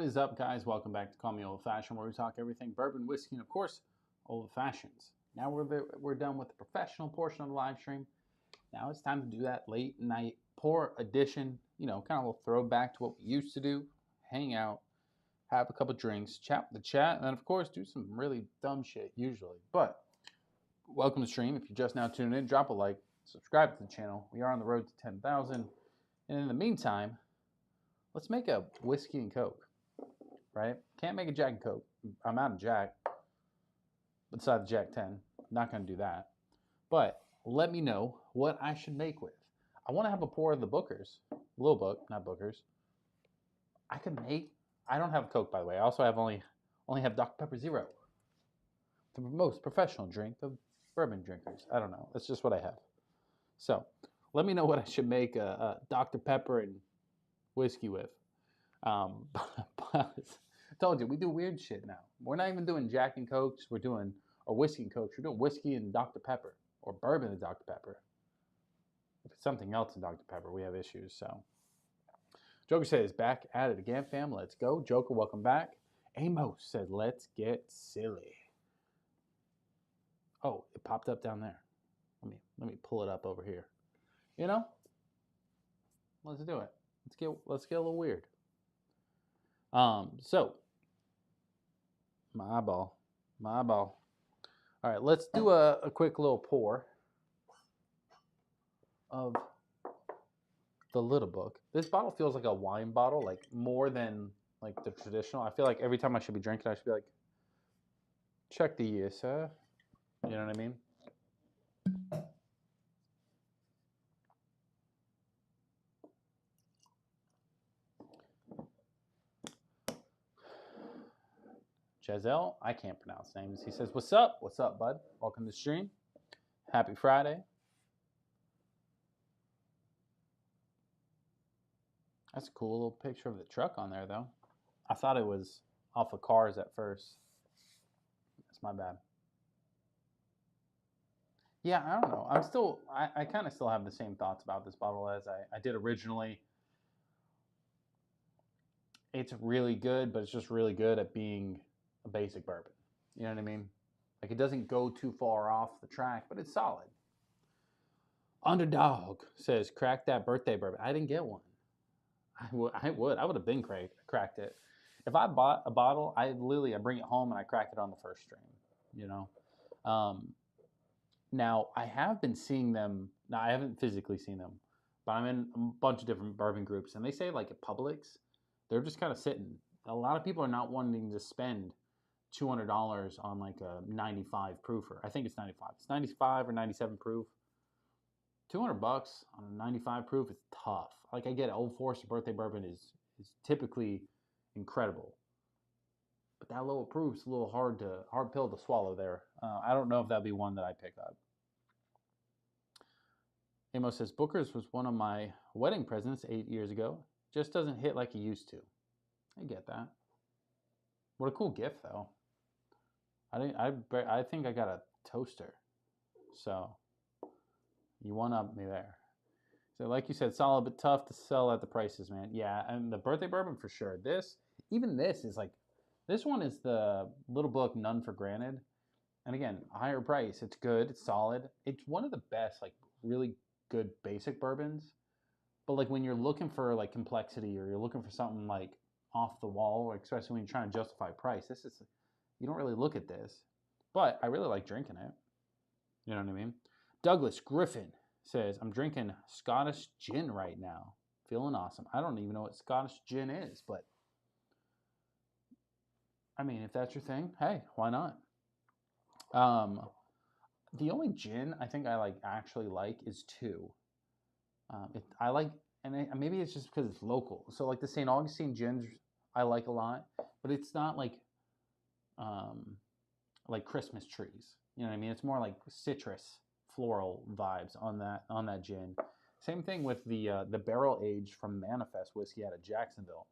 is up, guys? Welcome back to Call Me Old Fashioned, where we talk everything bourbon, whiskey, and of course, old fashions. Now we're done with the professional portion of the live stream. Now it's time to do that late night pour edition. You know, kind of a little throwback to what we used to do: hang out, have a couple drinks, chat with the chat, and then of course do some really dumb shit usually. But welcome to the stream. If you're just now tuning in, drop a like, subscribe to the channel. We are on the road to 10,000, and in the meantime, let's make a whiskey and Coke. Right? Can't make a Jack and Coke. I'm out of Jack. Besides Jack 10. Not going to do that. But let me know what I should make with. I want to have a pour of the Booker's. Little Book, not Booker's. I don't have Coke, by the way. I also only have Dr. Pepper Zero. The most professional drink of bourbon drinkers. I don't know. That's just what I have. So, let me know what I should make a Dr. Pepper and whiskey with. But I told you, we do weird shit now. We're not even doing Jack and Cokes. Or whiskey and Cokes. We're doing whiskey and Dr. Pepper. Or bourbon and Dr. Pepper. If it's something else in Dr. Pepper, we have issues, so. Joker says, back at it again, fam. Let's go. Joker, welcome back. Amos said, let's get silly. Oh, it popped up down there. Let me pull it up over here. You know? Let's do it. Let's get a little weird. So my eyeball. All right, let's do a quick little pour of the Little Book. This bottle feels like a wine bottle, like more than like the traditional. I feel like every time I should be drinking, I should be like, check the year, sir. You know what I mean? Giselle, I can't pronounce names. He says, what's up? What's up, bud? Welcome to the stream. Happy Friday. That's a cool little picture of the truck on there, though. I thought it was off of Cars at first. That's my bad. Yeah, I don't know. I kind of still have the same thoughts about this bottle as I did originally. It's really good, but it's just really good at being a basic bourbon. You know what I mean? Like, it doesn't go too far off the track, but it's solid. Underdog says, crack that birthday bourbon. I didn't get one. I would have been cracked it. If I bought a bottle, I bring it home and I crack it on the first stream, you know? Now, I have been seeing them. Now, I haven't physically seen them, but I'm in a bunch of different bourbon groups, and they say, like, at Publix, they're just kind of sitting. A lot of people are not wanting to spend $200 on, like, a 95 proofer. I think it's 95. It's 95 or 97 proof. $200 on a 95 proof is tough. Like, I get it. Old Forester birthday bourbon is typically incredible. But that lower proof's a little hard pill to swallow there. I don't know if that'd be one that I pick up. Amos says, Booker's was one of my wedding presents 8 years ago. Just doesn't hit like it used to. I get that. What a cool gift, though. I think I got a toaster. So, you one-up me there. So, like you said, solid but tough to sell at the prices, man. Yeah, and the birthday bourbon for sure. This is like, this one is the Little Book None for Granted. And again, higher price. It's good. It's solid. It's one of the best, like, really good basic bourbons. But, like, when you're looking for, like, complexity, or you're looking for something, like, off the wall, or especially when you're trying to justify price, you don't really look at this. But I really like drinking it. You know what I mean? Douglas Griffin says, I'm drinking Scottish gin right now. Feeling awesome. I don't even know what Scottish gin is, but I mean, if that's your thing, hey, why not? The only gin I think I actually like is two. Maybe it's just because it's local. So like the St. Augustine gins, I like a lot, but it's not like Christmas trees. You know what I mean? It's more like citrus, floral vibes on that gin. Same thing with the barrel aged from Manifest whiskey out of Jacksonville.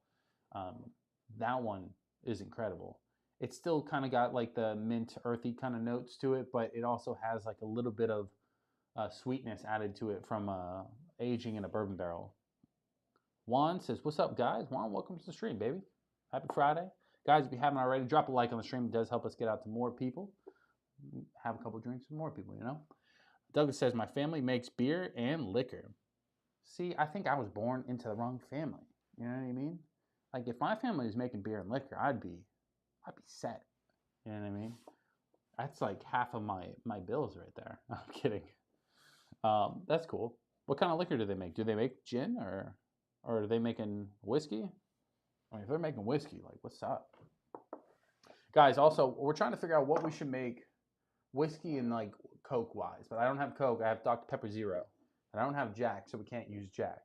That one is incredible. It's still kind of got like the mint, earthy kind of notes to it, but it also has like a little bit of sweetness added to it from aging in a bourbon barrel. Juan says, what's up, guys? Juan, welcome to the stream, baby. Happy Friday. Guys, if you haven't already, drop a like on the stream. It does help us get out to more people. Have a couple drinks with more people, you know? Douglas says, my family makes beer and liquor. See, I think I was born into the wrong family. You know what I mean? Like, if my family was making beer and liquor, I'd be set. You know what I mean? That's like half of my bills right there. I'm kidding. That's cool. What kind of liquor do they make? Do they make gin or are they making whiskey? I mean, if they're making whiskey, like, what's up? Guys, also, we're trying to figure out what we should make whiskey and, like, Coke-wise. But I don't have Coke. I have Dr. Pepper Zero. And I don't have Jack, so we can't use Jack.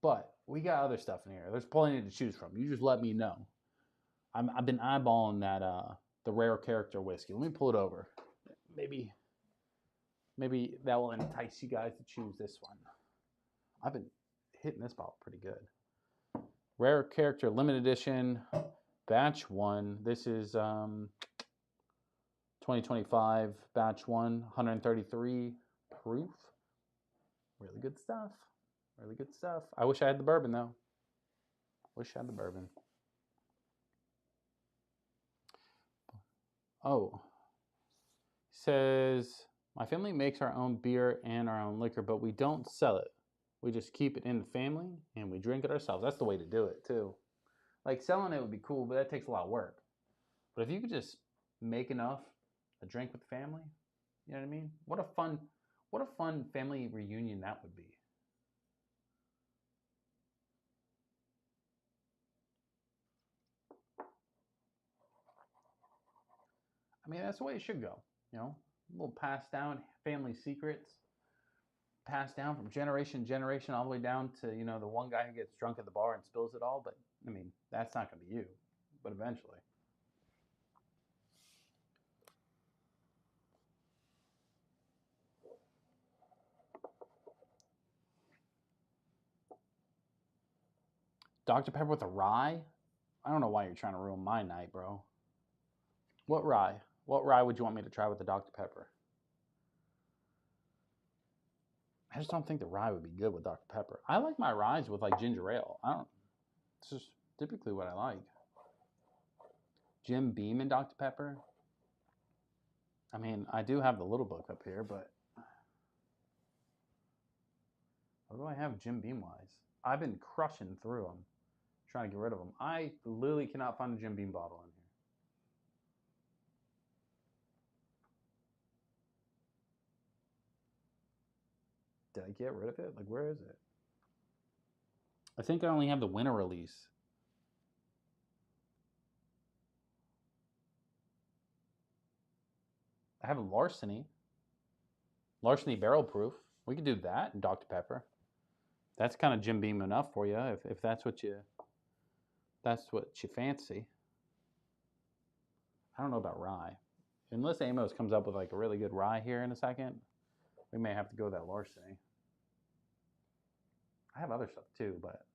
But we got other stuff in here. There's plenty to choose from. You just let me know. I've been eyeballing that the rare character whiskey. Let me pull it over. Maybe that will entice you guys to choose this one. I've been hitting this bottle pretty good. Rare character limited edition, batch 1. This is 2025 batch 1, 133 proof. Really good stuff. Really good stuff. I wish I had the bourbon though. Wish I had the bourbon. Oh, says my family makes our own beer and our own liquor, but we don't sell it. We just keep it in the family and we drink it ourselves. That's the way to do it too. Like selling it would be cool, but that takes a lot of work. But if you could just make enough to drink with the family, you know what I mean? What a fun family reunion that would be. I mean, that's the way it should go, you know? A little passed down family secrets, passed down from generation to generation, all the way down to, you know, the one guy who gets drunk at the bar and spills it all. But, I mean, that's not going to be you, but eventually. Dr. Pepper with a rye? I don't know why you're trying to ruin my night, bro. What rye? What rye would you want me to try with the Dr. Pepper? I just don't think the rye would be good with Dr. Pepper. I like my ryes with like ginger ale. It's just typically what I like. Jim Beam and Dr. Pepper. I mean, I do have the little book up here, but what do I have Jim Beam wise? I've been crushing through them, trying to get rid of them. I literally cannot find a Jim Beam bottle in here. Did I get rid of it? Like, where is it? I think I only have the winter release. I have a Larceny barrel proof. We could do that, Dr. Pepper. That's kind of Jim Beam enough for you, if that's what you fancy. I don't know about rye. Unless Amos comes up with like a really good rye here in a second, we may have to go with that Larceny. I have other stuff too, but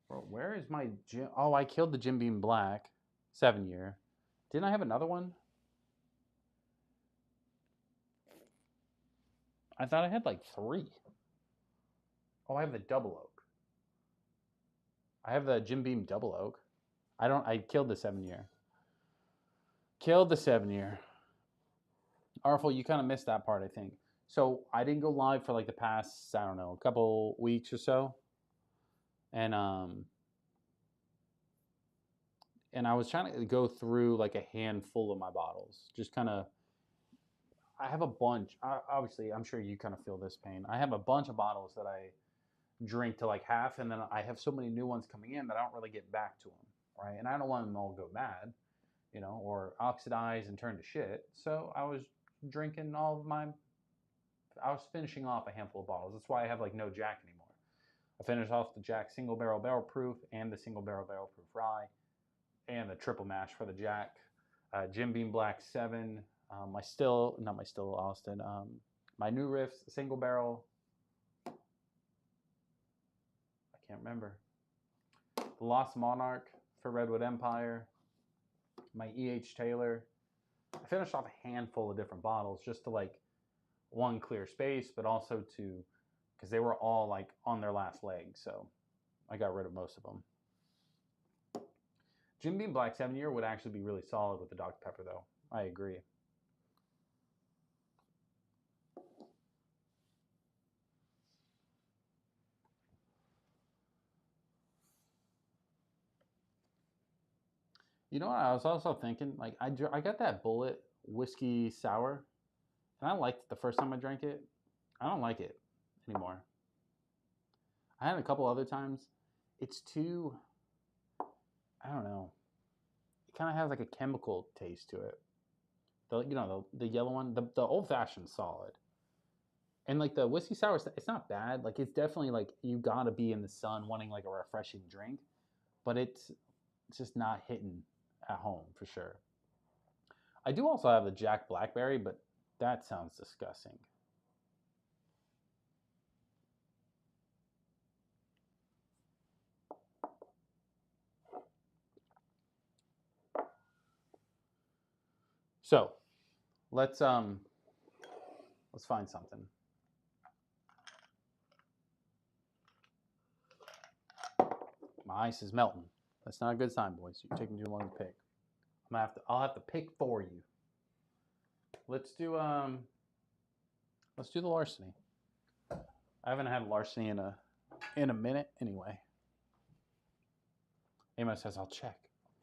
bro, where is my Jim? Oh, I killed the Jim Beam Black 7-year. Didn't I have another one? I thought I had like 3. Oh, I have the Double Oak. I have the Jim Beam Double Oak. I killed the 7-year. Killed the 7-year. Artful, you kind of missed that part, I think. So I didn't go live for like the past, I don't know, a couple weeks or so. And I was trying to go through like a handful of my bottles. Just kind of, I have a bunch. Obviously, I'm sure you kind of feel this pain. I have a bunch of bottles that I drink to like half, and then I have so many new ones coming in that I don't really get back to them, right? And I don't want them all to go bad, you know, or oxidize and turn to shit. So I was drinking all of my, I was finishing off a handful of bottles. That's why I have like no Jack anymore. I finished off the Jack single barrel proof and the single barrel proof rye and the triple mash for the Jack. Jim Beam Black 7. My Austin. My New Riffs single barrel. I can't remember. The Lost Monarch for Redwood Empire. My E.H. Taylor. I finished off a handful of different bottles just to like, one, clear space, but also to, because they were all like on their last leg, so I got rid of most of them. Jim Beam Black 7-year would actually be really solid with the Dr. Pepper, though. I agree. You know what I was also thinking? Like, I got that Bullet whiskey sour, and I liked it the first time I drank it. I don't like it anymore. I had it a couple other times. It's too, I don't know. It kind of has like a chemical taste to it. The yellow one, the old fashioned solid, and like the whiskey sour, it's not bad. Like it's definitely like you gotta be in the sun wanting like a refreshing drink, but it's just not hitting at home for sure. I do also have the Jack Blackberry, but that sounds disgusting. So let's find something. My ice is melting. That's not a good sign, boys. You're taking too long to pick. I'll have to pick for you. Let's do the Larceny. I haven't had Larceny in a minute anyway. Amos says I'll check.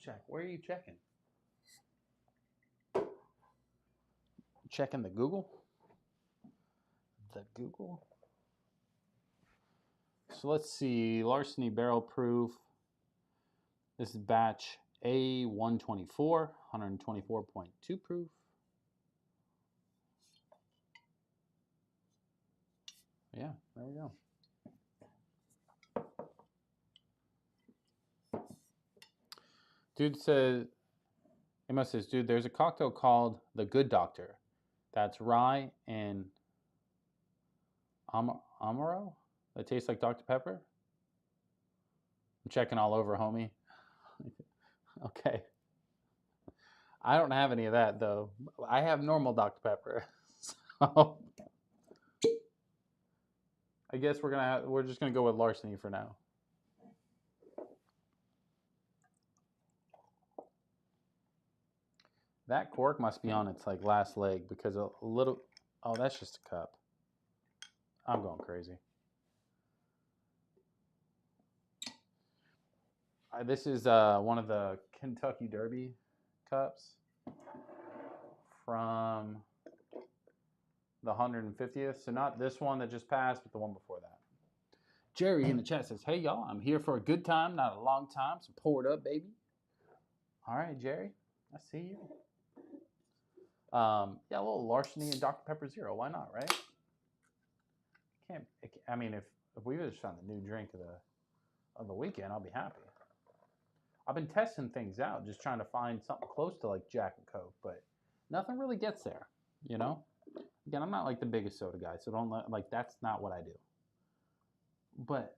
Check. Where are you checking? Checking the Google? The Google? So let's see. Larceny barrel proof. This is batch A124, 124.2 proof. Yeah, there we go. Dude says, Amos says, dude, there's a cocktail called the Good Doctor. That's rye and Amaro that tastes like Dr. Pepper. I'm checking all over, homie. Okay. I don't have any of that though. I have normal Dr. Pepper. So I guess we're just gonna go with Larceny for now. That cork must be on its like last leg because a little. Oh, that's just a cup. I'm going crazy. This is one of the Kentucky Derby cups from the 150th. So not this one that just passed, but the one before that. Jerry in the chat says, hey, y'all, I'm here for a good time, not a long time. So pour it up, baby. All right, Jerry. I see you. Yeah, a little Larceny and Dr. Pepper Zero. Why not, right? I mean, if we just found the new drink of the weekend, I'll be happy. I've been testing things out, just trying to find something close to like Jack and Coke, but nothing really gets there, you know? Again, I'm not like the biggest soda guy, so don't like that's not what I do. But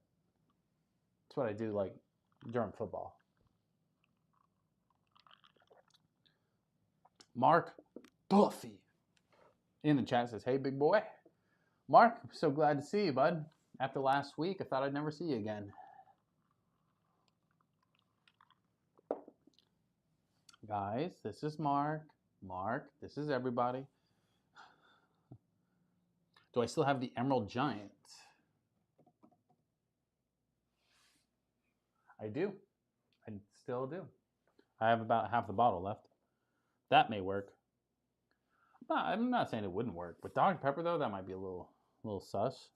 it's what I do like during football. Mark Buffy in the chat says, hey, big boy. Mark, I'm so glad to see you, bud. After last week, I thought I'd never see you again. Guys, this is Mark. Mark, this is everybody. Do I still have the Emerald Giant? I do. I still do. I have about half the bottle left. That may work. I'm not saying it wouldn't work. With Dr. Pepper, though, that might be a little sus.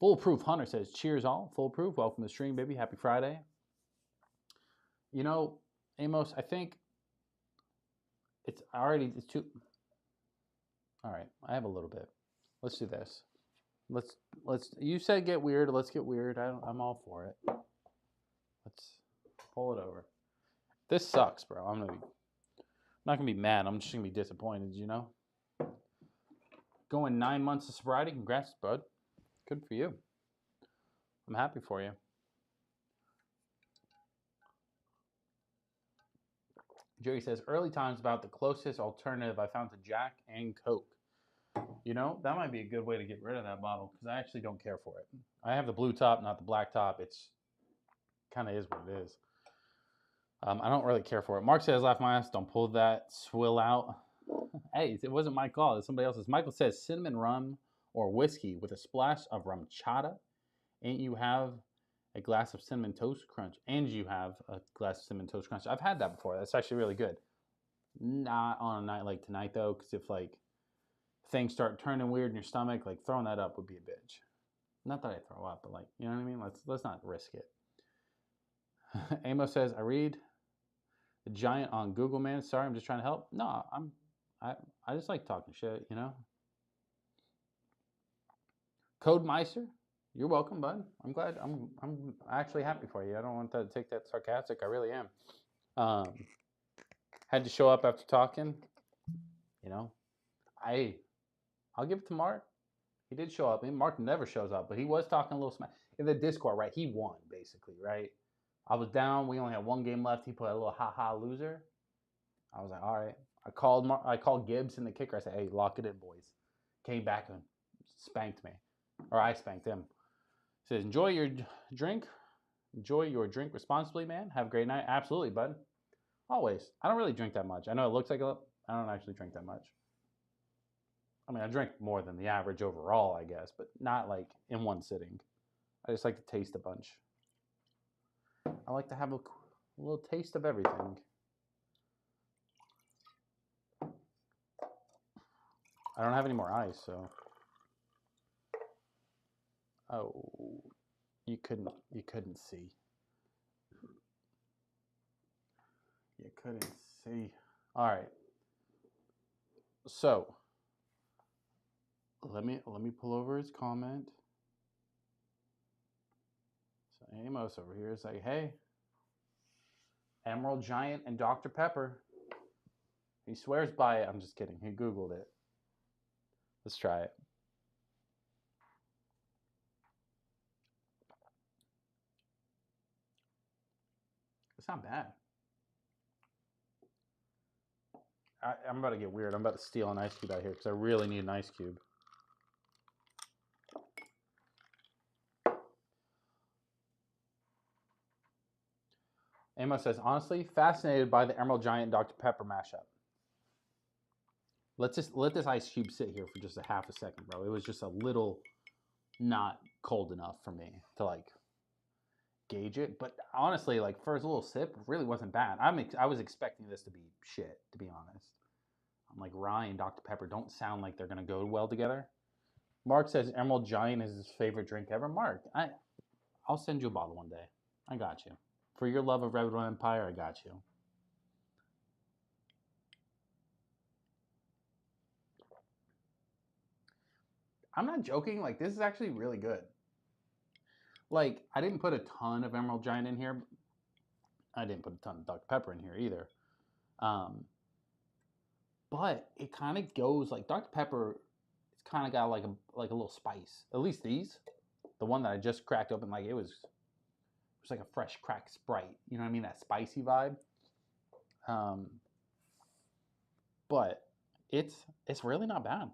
Foolproof Hunter says, cheers all. Foolproof, welcome to the stream, baby. Happy Friday. You know, Amos, I think it's too. All right, I have a little bit. Let's do this. Let's. You said get weird. Let's get weird. I'm all for it. Let's pull it over. This sucks, bro. I'm not gonna be mad. I'm just gonna be disappointed. You know. Going 9 months of sobriety. Congrats, bud. Good for you. I'm happy for you. Jerry says, early times about the closest alternative I found to Jack and Coke. You know, that might be a good way to get rid of that bottle because I actually don't care for it. I have the blue top, not the black top. It's kind of is what it is. I don't really care for it. Mark says, laugh my ass, don't pull that swill out. Hey, it wasn't my call. It's somebody else's. Michael says, cinnamon rum or whiskey with a splash of rum chata. And you have a glass of cinnamon toast crunch. And you have a glass of cinnamon toast crunch. I've had that before. That's actually really good. Not on a night like tonight, though, because if, like, things start turning weird in your stomach, like, throwing that up would be a bitch. Not that I throw up, but, like, you know what I mean? Let's not risk it. Amos says, I read the giant on Google, man. Sorry, I'm just trying to help. No, I just like talking shit, you know? Code Meister, you're welcome, bud. I'm glad. I'm actually happy for you. I don't want to take that sarcastic. I really am. Had to show up after talking. You know, I'll give it to Mark. He did show up. I mean, Mark never shows up, but he was talking a little smack in the Discord, right? He won basically, right? I was down. We only had one game left. He put a little ha loser. I was like, all right. I called Gibbs in the kicker. I said, hey, lock it in, boys. Came back and spanked me, or I spanked him. He says, enjoy your drink. Enjoy your drink responsibly, man. Have a great night. Absolutely, bud. Always. I don't really drink that much. I know it looks like I don't actually drink that much. I mean, I drink more than the average overall, I guess, but not like in one sitting. I just like to taste a bunch. I like to have a little taste of everything. I don't have any more ice, so. Oh, you couldn't see. You couldn't see. All right. So, let me pull over his comment. So Amos over here is like, hey, Emerald Giant and Dr. Pepper. He swears by it. I'm just kidding. He Googled it. Let's try it. It's not bad. I'm about to get weird. I'm about to steal an ice cube out here because I really need an ice cube. Amos says, honestly, fascinated by the Emerald Giant Dr. Pepper mashup. Let this ice cube sit here for just a half a second, bro. It was just a little not cold enough for me to like gauge it. But honestly, like first little sip really wasn't bad. I was expecting this to be shit, to be honest. I'm like, Rye and Dr. Pepper don't sound like they're gonna go well together. Mark says Emerald Giant is his favorite drink ever. Mark, I'll send you a bottle one day. I got you. For your love of Red Empire, I got you. I'm not joking. Like, this is actually really good. Like, I didn't put a ton of Emerald Giant in here. I didn't put a ton of Dr. Pepper in here either. But it kind of goes like Dr. Pepper. It's kind of got like a little spice. At least these, the one that I just cracked open, like it was like a fresh cracked Sprite. You know what I mean? That spicy vibe. But it's really not bad.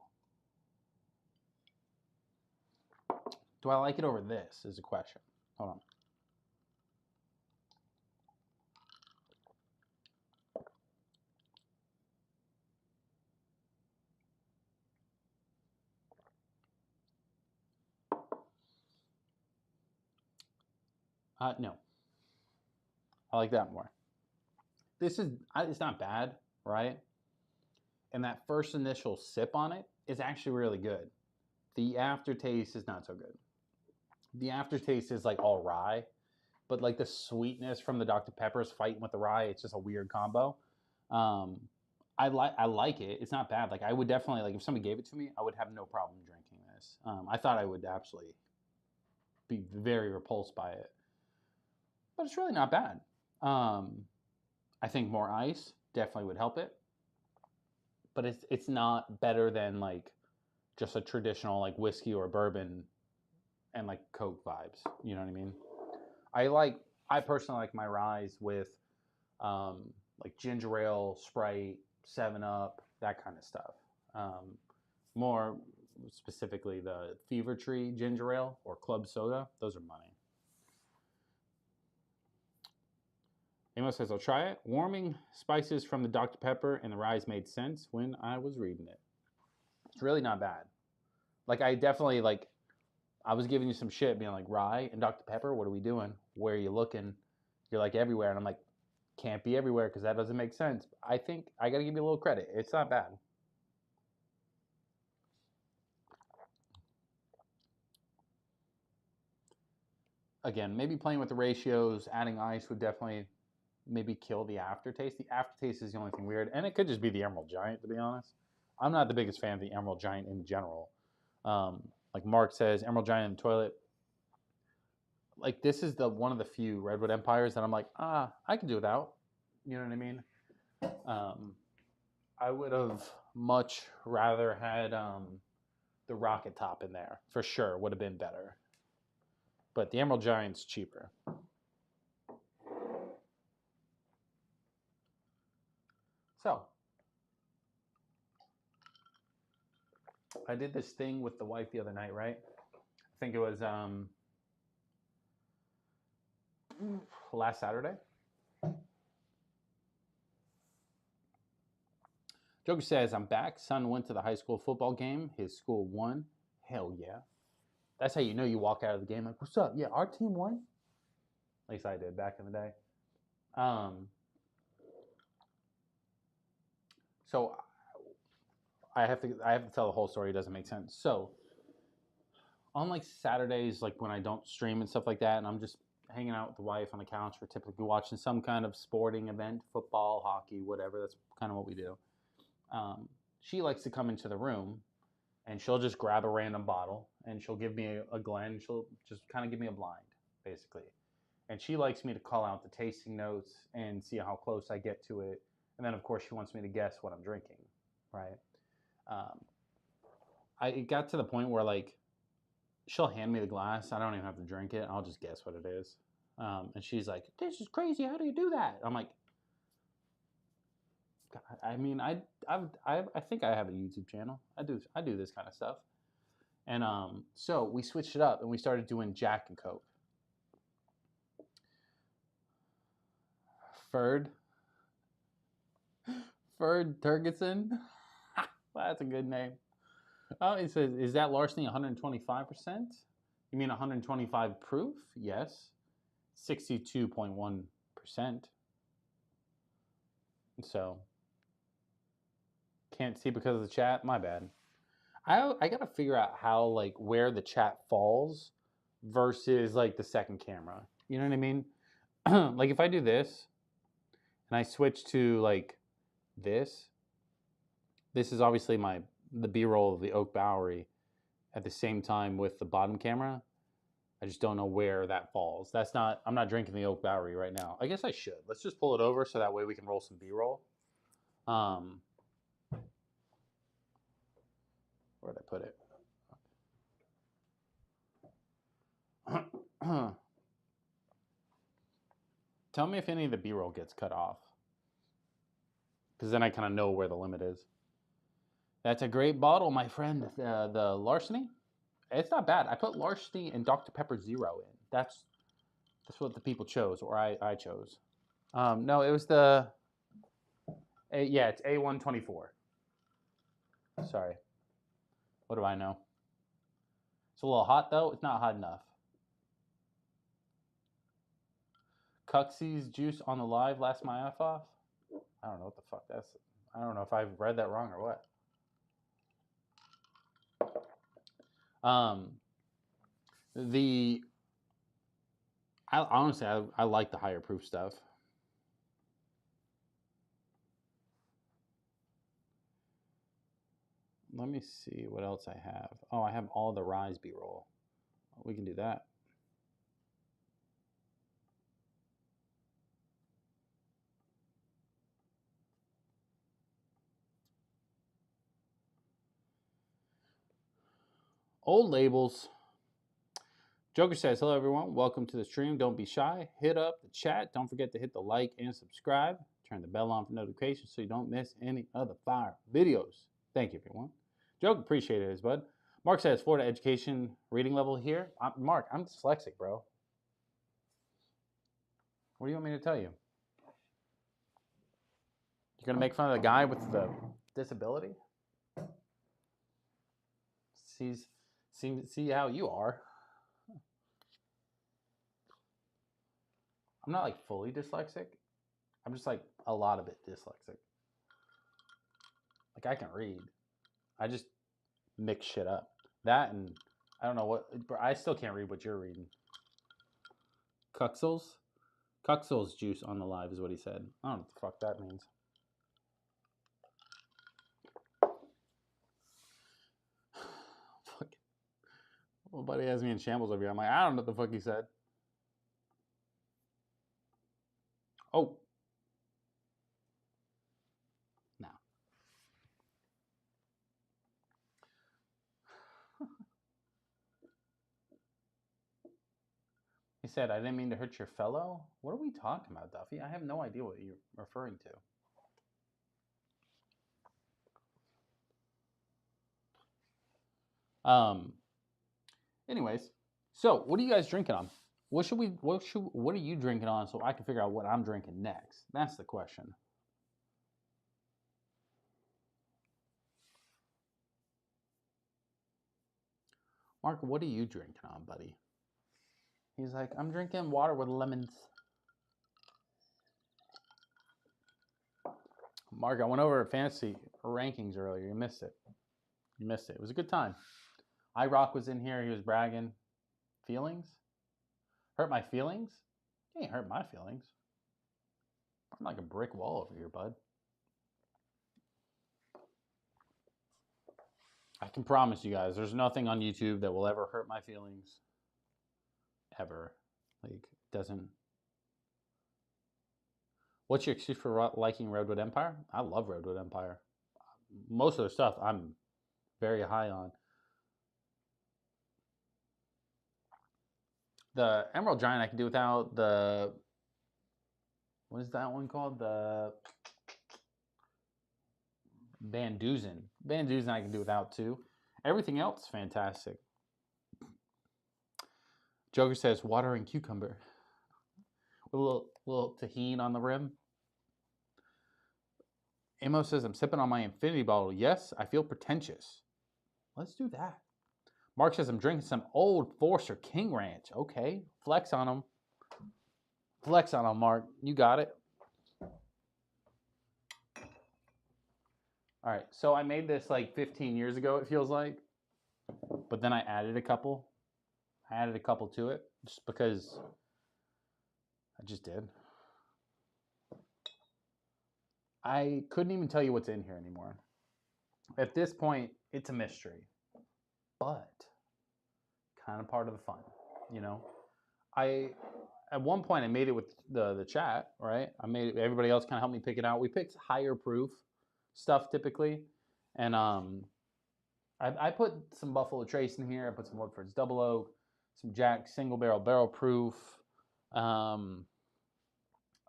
Do I like it over this is a question. Hold on. No. I like that more. This is, it's not bad, right? And that first initial sip on it is actually really good. The aftertaste is not so good. The aftertaste is like all rye, but like the sweetness from the Dr. Pepper's fighting with the rye, it's just a weird combo. I like it. It's not bad. Like I would definitely like if somebody gave it to me, I would have no problem drinking this. I thought I would absolutely be very repulsed by it, but it's really not bad. I think more ice definitely would help it, but it's not better than like just a traditional like whiskey or bourbon and like Coke vibes. You know what I mean? I personally like my ryes with like ginger ale, Sprite, 7-Up, that kind of stuff. More specifically the Fever Tree ginger ale or club soda. Those are money. Amos says, I'll try it. Warming spices from the Dr. Pepper and the ryes made sense when I was reading it. It's really not bad. Like, I definitely, like, I was giving you some shit, being like, rye and Dr. Pepper, what are we doing? Where are you looking? You're like, everywhere. And I'm like, can't be everywhere because that doesn't make sense. I think I got to give you a little credit. It's not bad. Again, maybe playing with the ratios, adding ice would definitely maybe kill the aftertaste. The aftertaste is the only thing weird. And it could just be the Emerald Giant, to be honest. I'm not the biggest fan of the Emerald Giant in general. Like Mark says, Emerald Giant in the toilet. Like, this is one of the few Redwood Empires that I'm like, I can do without. You know what I mean? I would have much rather had the Rocket Top in there. For sure, would have been better. But the Emerald Giant's cheaper. So, I did this thing with the wife the other night, right? I think it was last Saturday. Joker says, I'm back. Son went to the high school football game. His school won. Hell yeah. That's how you know you walk out of the game like, what's up? Yeah, our team won. At least I did back in the day. So I have to tell the whole story. It doesn't make sense. So on like Saturdays, like when I don't stream and stuff like that, and I'm just hanging out with the wife on the couch, we're typically watching some kind of sporting event, football, hockey, whatever. That's kind of what we do. She likes to come into the room and she'll just grab a random bottle and she'll give me a Glen. She'll just kind of give me a blind, basically. And she likes me to call out the tasting notes and see how close I get to it. And then, of course, she wants me to guess what I'm drinking, right? It got to the point where, like, she'll hand me the glass. I don't even have to drink it. I'll just guess what it is. And she's like, this is crazy. How do you do that? I'm like, I mean, I think I have a YouTube channel. I do this kind of stuff. And so we switched it up and we started doing Jack and Coke. Ferd Turgeson. That's a good name. Oh, it says, is that Larceny 125%? You mean 125 proof? Yes. 62.1%. So, can't see because of the chat? My bad. I got to figure out how, like, where the chat falls versus, like, the second camera. You know what I mean? Like, if I do this and I switch to, like, this is obviously the B-roll of the Oak Bowery at the same time with the bottom camera. I just don't know where that falls. I'm not drinking the Oak Bowery right now. I guess I should. Let's just pull it over so that way we can roll some B-roll. Where'd I put it? Tell me if any of the B-roll gets cut off. Because then I kind of know where the limit is. That's a great bottle, my friend. The Larceny. It's not bad. I put Larceny and Dr. Pepper Zero in. That's what the people chose, or I chose. No, it was the... yeah, it's A124. Sorry. What do I know? It's a little hot, though. It's not hot enough. Cuxie's juice on the live last my F off? I don't know what the fuck that's... I don't know if I've read that wrong or what. Honestly, I like the higher proof stuff. Let me see what else I have. Oh, I have all the Rise B-roll. We can do that. Old labels. Joker says, hello everyone. Welcome to the stream. Don't be shy. Hit up the chat. Don't forget to hit the like and subscribe. Turn the bell on for notifications so you don't miss any other fire videos. Thank you, everyone. Joke, appreciate it, bud. Mark says, Florida education reading level here. Mark, I'm dyslexic, bro. What do you want me to tell you? You're gonna make fun of the guy with the disability? See how you are. I'm not like fully dyslexic. I'm just like a lot of it dyslexic. Like I can read. I just mix shit up. That and I don't know what. I still can't read what you're reading. Cuxels? Cuxels juice on the live is what he said. I don't know what the fuck that means. Fuck. Well, buddy has me in shambles over here. I'm like, I don't know what the fuck he said. Oh. No. He said, I didn't mean to hurt your fellow. What are we talking about, Duffy? I have no idea what you're referring to. Anyways, so what are you guys drinking on? What are you drinking on so I can figure out what I'm drinking next? That's the question. Mark, what are you drinking on, buddy? He's like, I'm drinking water with lemons. Mark, I went over fantasy rankings earlier. You missed it. You missed it. It was a good time. iRock was in here. He was bragging. Feelings? Hurt my feelings? You ain't hurt my feelings. I'm like a brick wall over here, bud. I can promise you guys, there's nothing on YouTube that will ever hurt my feelings. Ever. Like, doesn't. What's your excuse for liking Redwood Empire? I love Redwood Empire. Most of the stuff I'm very high on. The Emerald Giant I can do without. The, what is that one called? The Van Dusen. Van Dusen I can do without too. Everything else fantastic. Joker says water and cucumber. With a little tahini on the rim. Amo says I'm sipping on my infinity bottle. Yes, I feel pretentious. Let's do that. Mark says I'm drinking some Old Forester King Ranch. Okay, flex on them. Flex on them, Mark. You got it. All right, so I made this like 15 years ago, it feels like. But then I added a couple. I added a couple to it just because I just did. I couldn't even tell you what's in here anymore. At this point, it's a mystery. But kind of part of the fun, you know? At one point I made it with the chat, right? I made it, everybody else kind of helped me pick it out. We picked higher proof stuff typically. And I put some Buffalo Trace in here. I put some Woodford's Double Oak, some Jack Single Barrel Proof. I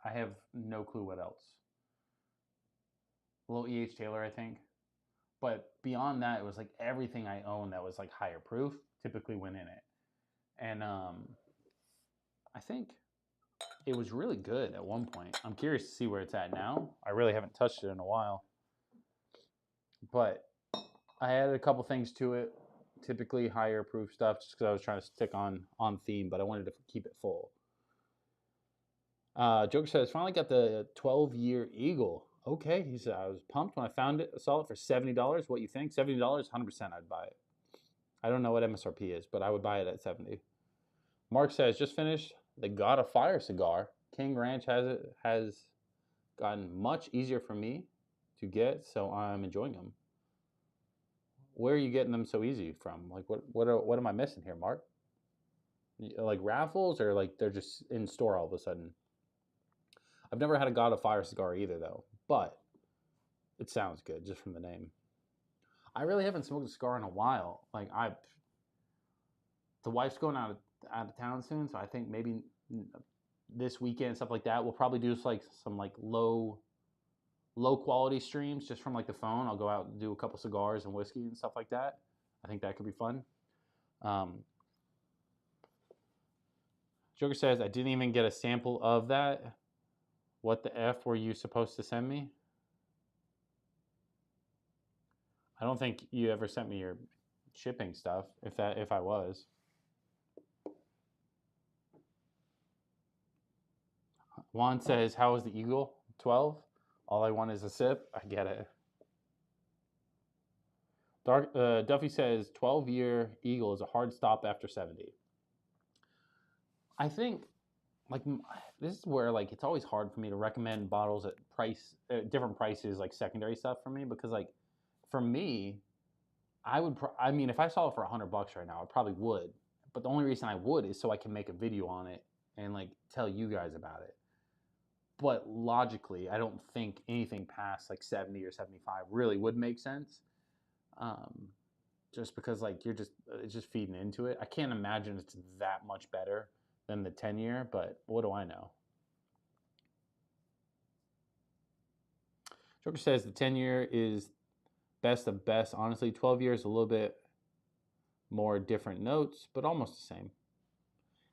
have no clue what else. A little E.H. Taylor, I think. But beyond that, it was like everything I owned that was like higher proof typically went in it. And I think it was really good at one point. I'm curious to see where it's at now. I really haven't touched it in a while. But I added a couple things to it, typically higher proof stuff, just because I was trying to stick on theme, but I wanted to keep it full. Joker says, finally got the 12-year Eagle. Okay, he said, I was pumped when I found it. I saw it for $70. What you think? $70, 100% I'd buy it. I don't know what MSRP is, but I would buy it at $70. Mark says, just finished the God of Fire cigar. King Ranch has gotten much easier for me to get, so I'm enjoying them. Where are you getting them so easy from? Like, what am I missing here, Mark? Like raffles, or like they're just in store all of a sudden? I've never had a God of Fire cigar either, though, but it sounds good just from the name. I really haven't smoked a cigar in a while. Like the wife's going out of town soon, so I think maybe this weekend, stuff like that, we'll probably do like some like low quality streams just from like the phone. I'll go out and do a couple cigars and whiskey and stuff like that. I think that could be fun. Joker says, I didn't even get a sample of that. What the F were you supposed to send me? I don't think you ever sent me your shipping stuff. If I was. Juan says, "How was the Eagle? 12. All I want is a sip." I get it. Duffy says, "12-year Eagle is a hard stop after 70." I think like this is where like it's always hard for me to recommend bottles at different prices, like secondary stuff for me, because like for me, I mean, if I saw it for $100 right now, I probably would. But the only reason I would is so I can make a video on it and like tell you guys about it. But logically, I don't think anything past like 70 or 75 really would make sense. Um, just because like it's just feeding into it. I can't imagine it's that much better than the 10-year, but what do I know? Joker says the 10-year is best of best. Honestly, 12 years a little bit more different notes, but almost the same.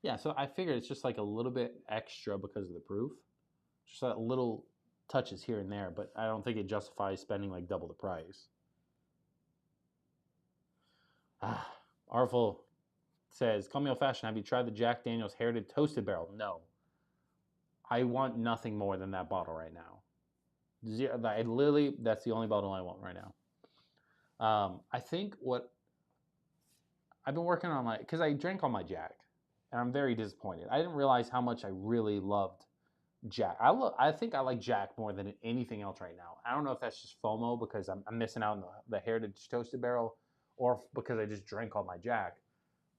Yeah, so I figured it's just like a little bit extra because of the proof. Just that little touches here and there, but I don't think it justifies spending like double the price. Artful says, "Call me old fashioned. Have you tried the Jack Daniel's Heritage Toasted Barrel?" No. I want nothing more than that bottle right now. That's the only bottle I want right now. I think what I've been working on, because I drank all my Jack, and I'm very disappointed. I didn't realize how much I really loved Jack. I think I like Jack more than anything else right now. I don't know if that's just FOMO because I'm missing out on the Heritage Toasted Barrel, or because I just drank all my Jack.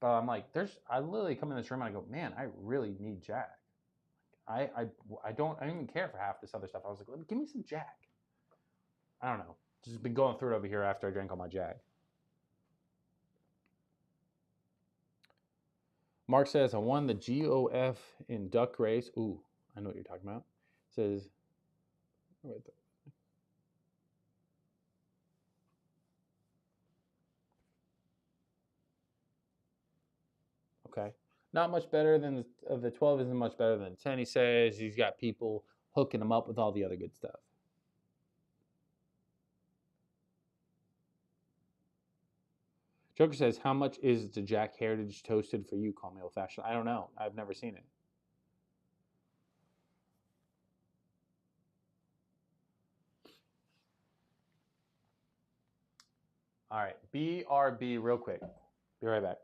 But I'm like, I literally come in this room and I go, man, I really need Jack. I don't even care for half this other stuff. I was like, give me some Jack. I don't know. Just been going through it over here after I drank all my Jack. Mark says, "I won the GOF in duck race." Ooh, I know what you're talking about. Says, right there. Okay. Not much better than the 12 isn't much better than 10. He says he's got people hooking him up with all the other good stuff. Joker says, "How much is the Jack Heritage Toasted for you? Call me old fashioned." I don't know. I've never seen it. All right. BRB real quick. Be right back.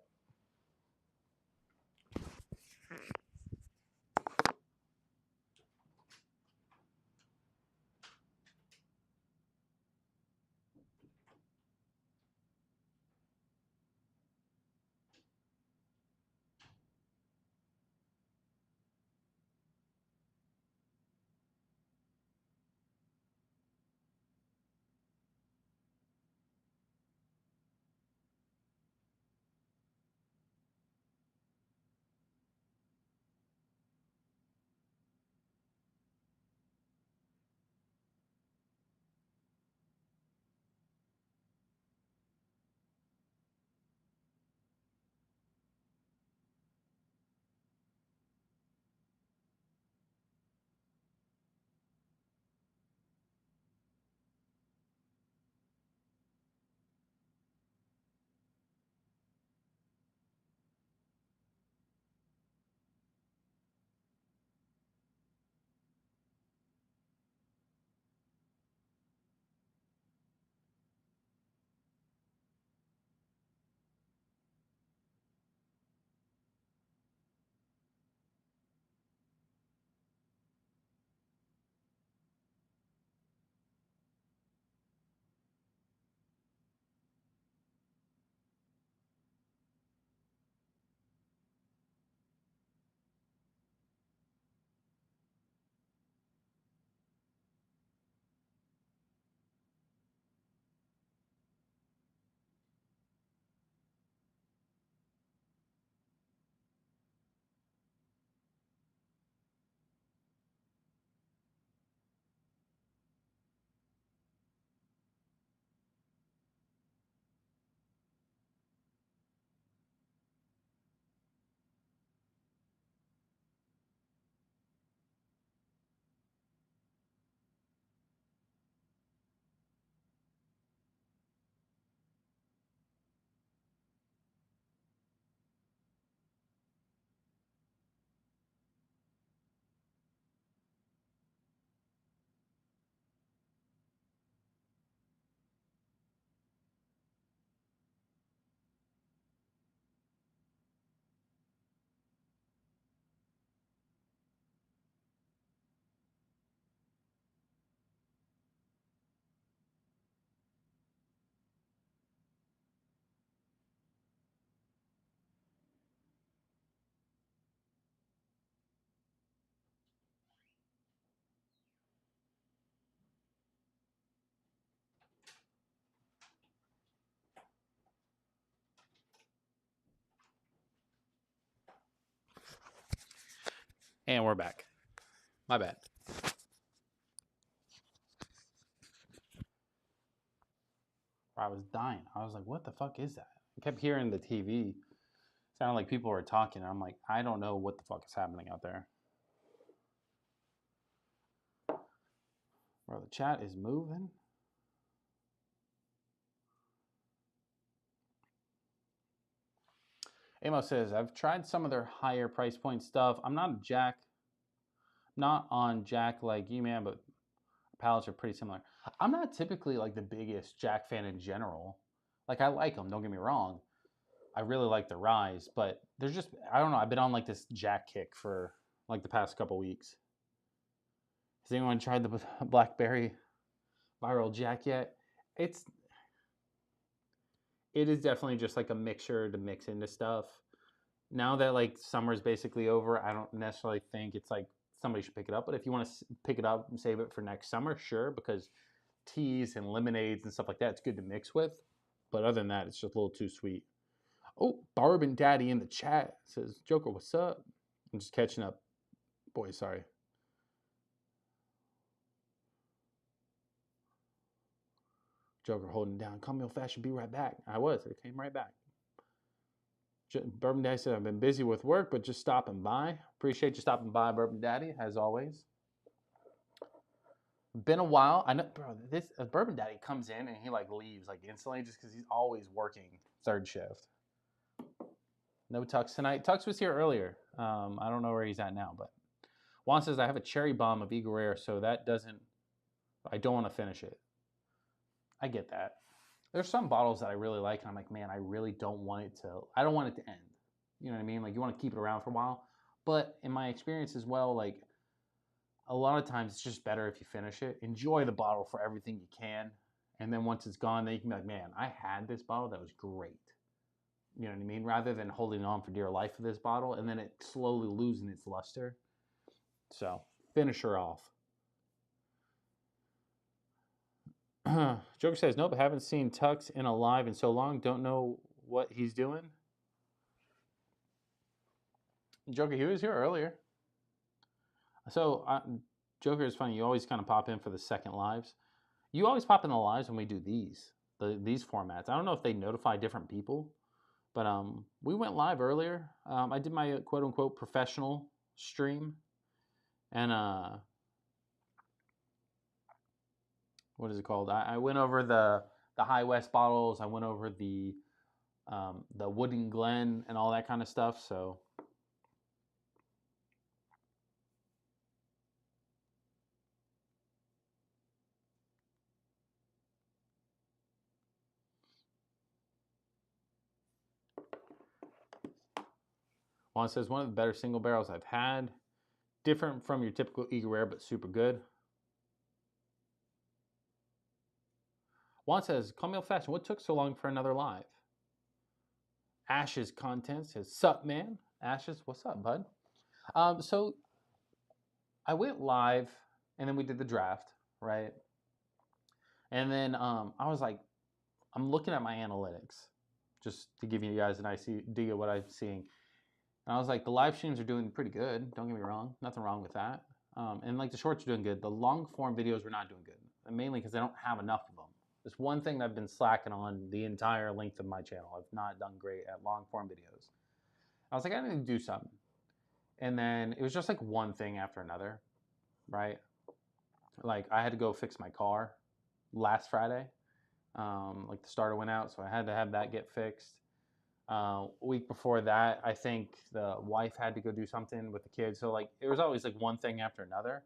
And we're back. My bad. I was dying. I was like, what the fuck is that? I kept hearing the TV. Sounded like people were talking. I'm like, I don't know what the fuck is happening out there. Bro, the chat is moving. Amos says, I've tried some of their higher price point stuff. I'm not on Jack like you, man, but palates are pretty similar. I'm not typically like the biggest Jack fan in general. Like I like them, don't get me wrong. I really like the Ryes, but there's just, I don't know, I've been on like this Jack kick for like the past couple weeks. Has anyone tried the Blackberry Viral Jack yet? It is definitely just like a mixture to mix into stuff. Now that like summer's basically over, I don't necessarily think it's like somebody should pick it up. But if you want to pick it up and save it for next summer, sure, because teas and lemonades and stuff like that, it's good to mix with. But other than that, it's just a little too sweet. Oh, Bourbon Daddy in the chat says, Joker, what's up? I'm just catching up. Boy, sorry. Joker holding down. Come real fast, should be right back. I was. It came right back. Bourbon Daddy said, I've been busy with work, but just stopping by. Appreciate you stopping by, Bourbon Daddy, as always. Been a while. I know, bro, this Bourbon Daddy comes in and he like leaves like instantly just because he's always working third shift. No Tux tonight. Tux was here earlier. I don't know where he's at now, but Juan says, I have a cherry bomb of Eagle Rare, so that doesn't, I don't want to finish it. I get that. There's some bottles that I really like, and I'm like, man, I really don't want it to, I don't want it to end. You know what I mean? Like, you want to keep it around for a while. But in my experience as well, like, a lot of times it's just better if you finish it. Enjoy the bottle for everything you can. And then once it's gone, then you can be like, man, I had this bottle that was great. You know what I mean? Rather than holding on for dear life for this bottle and then it slowly losing its luster. So, finish her off. Joker says, nope, haven't seen Tux in a live in so long. Don't know what he's doing. Joker, he was here earlier. So, Joker is funny. You always kind of pop in for the second lives. You always pop in the lives when we do these formats. I don't know if they notify different people, but we went live earlier. I did my quote-unquote professional stream. And what is it called? I went over the High West bottles. I went over the Wooden Glen and all that kind of stuff. So Juan says, one of the better single barrels I've had. Different from your typical Eagle Rare, but super good. Juan says, call me old fashioned. What took so long for another live? Ash's content says, sup, man? Ashes, what's up, bud? So I went live, and then we did the draft, right? And then I was like, I'm looking at my analytics, just to give you guys an idea of what I'm seeing. And I was like, the live streams are doing pretty good. Don't get me wrong. Nothing wrong with that. And like the shorts are doing good. The long form videos were not doing good. And mainly because I don't have enough of them. It's one thing that I've been slacking on the entire length of my channel. I've not done great at long form videos. I was like, I need to do something. And then it was just like one thing after another, right? Like I had to go fix my car last Friday. Like the starter went out, so I had to have that get fixed. Week before that, I think the wife had to go do something with the kids. So like it was always like one thing after another.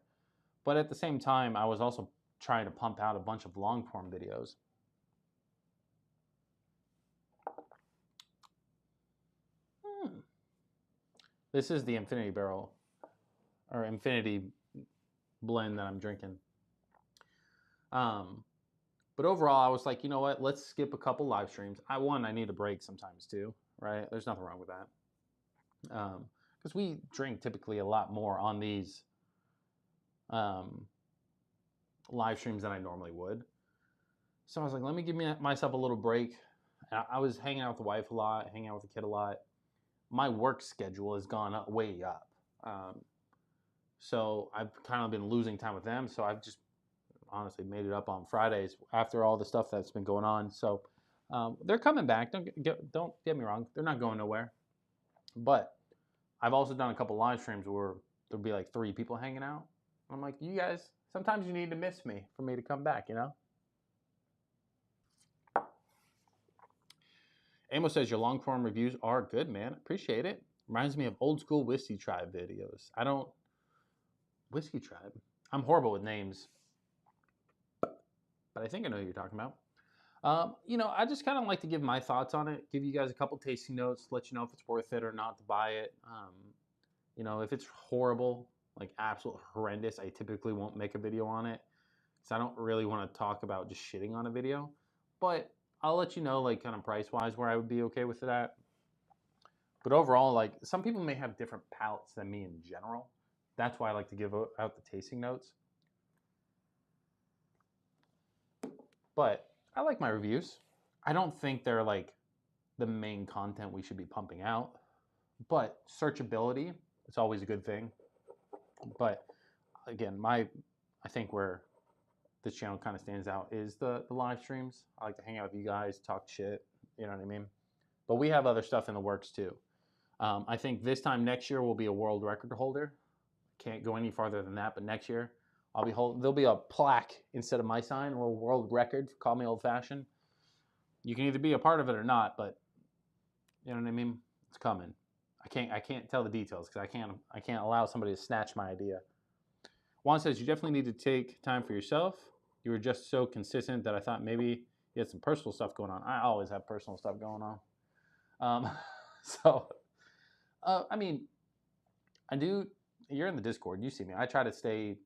But at the same time, I was also trying to pump out a bunch of long form videos. This is the Infinity Barrel or Infinity blend that I'm drinking. But overall, I was like, you know what? Let's skip a couple live streams. I need a break sometimes too, right? There's nothing wrong with that. Because we drink typically a lot more on these live streams than I normally would. So I was like, let me give myself a little break. I was hanging out with the wife a lot, hanging out with the kid a lot. My work schedule has gone way up. So I've kind of been losing time with them. So I've just honestly made it up on Fridays after all the stuff that's been going on. So they're coming back. Don't get me wrong. They're not going nowhere. But I've also done a couple live streams where there'll be like 3 people hanging out. I'm like, you guys, sometimes you need to miss me for me to come back, you know? Amo says your long form reviews are good, man. Appreciate it. Reminds me of old school Whiskey Tribe videos. Whiskey Tribe? I'm horrible with names. But I think I know who you're talking about. I just kind of like to give my thoughts on it, give you guys a couple tasting notes, let you know if it's worth it or not to buy it. If it's horrible, like absolute horrendous, I typically won't make a video on it because I don't really want to talk about just shitting on a video. But I'll let you know, like, kind of price-wise where I would be okay with it at. But overall, like, some people may have different palates than me in general. That's why I like to give out the tasting notes. But I like my reviews. I don't think they're, like, the main content we should be pumping out. But searchability, it's always a good thing. But, again, I think where this channel kind of stands out is the live streams. I like to hang out with you guys, talk shit, you know what I mean? But we have other stuff in the works too. I think this time next year we'll be a world record holder. Can't go any farther than that, but next year there'll be a plaque instead of my sign, or a world record, call me old fashioned. You can either be a part of it or not, but you know what I mean? It's coming. I can't tell the details because I can't allow somebody to snatch my idea. Juan says you definitely need to take time for yourself. You were just so consistent that I thought maybe you had some personal stuff going on. I always have personal stuff going on. I mean, I do. You're in the Discord. You see me. I try to stay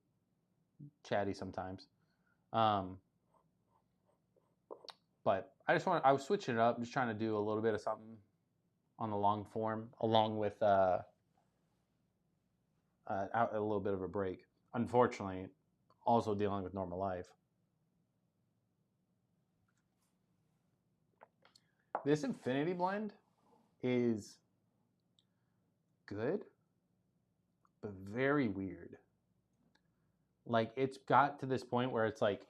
chatty sometimes. But I was switching it up, just trying to do a little bit of something on the long form, along with a little bit of a break. Unfortunately, also dealing with normal life. This Infinity blend is good, but very weird. Like, it's got to this point where it's like,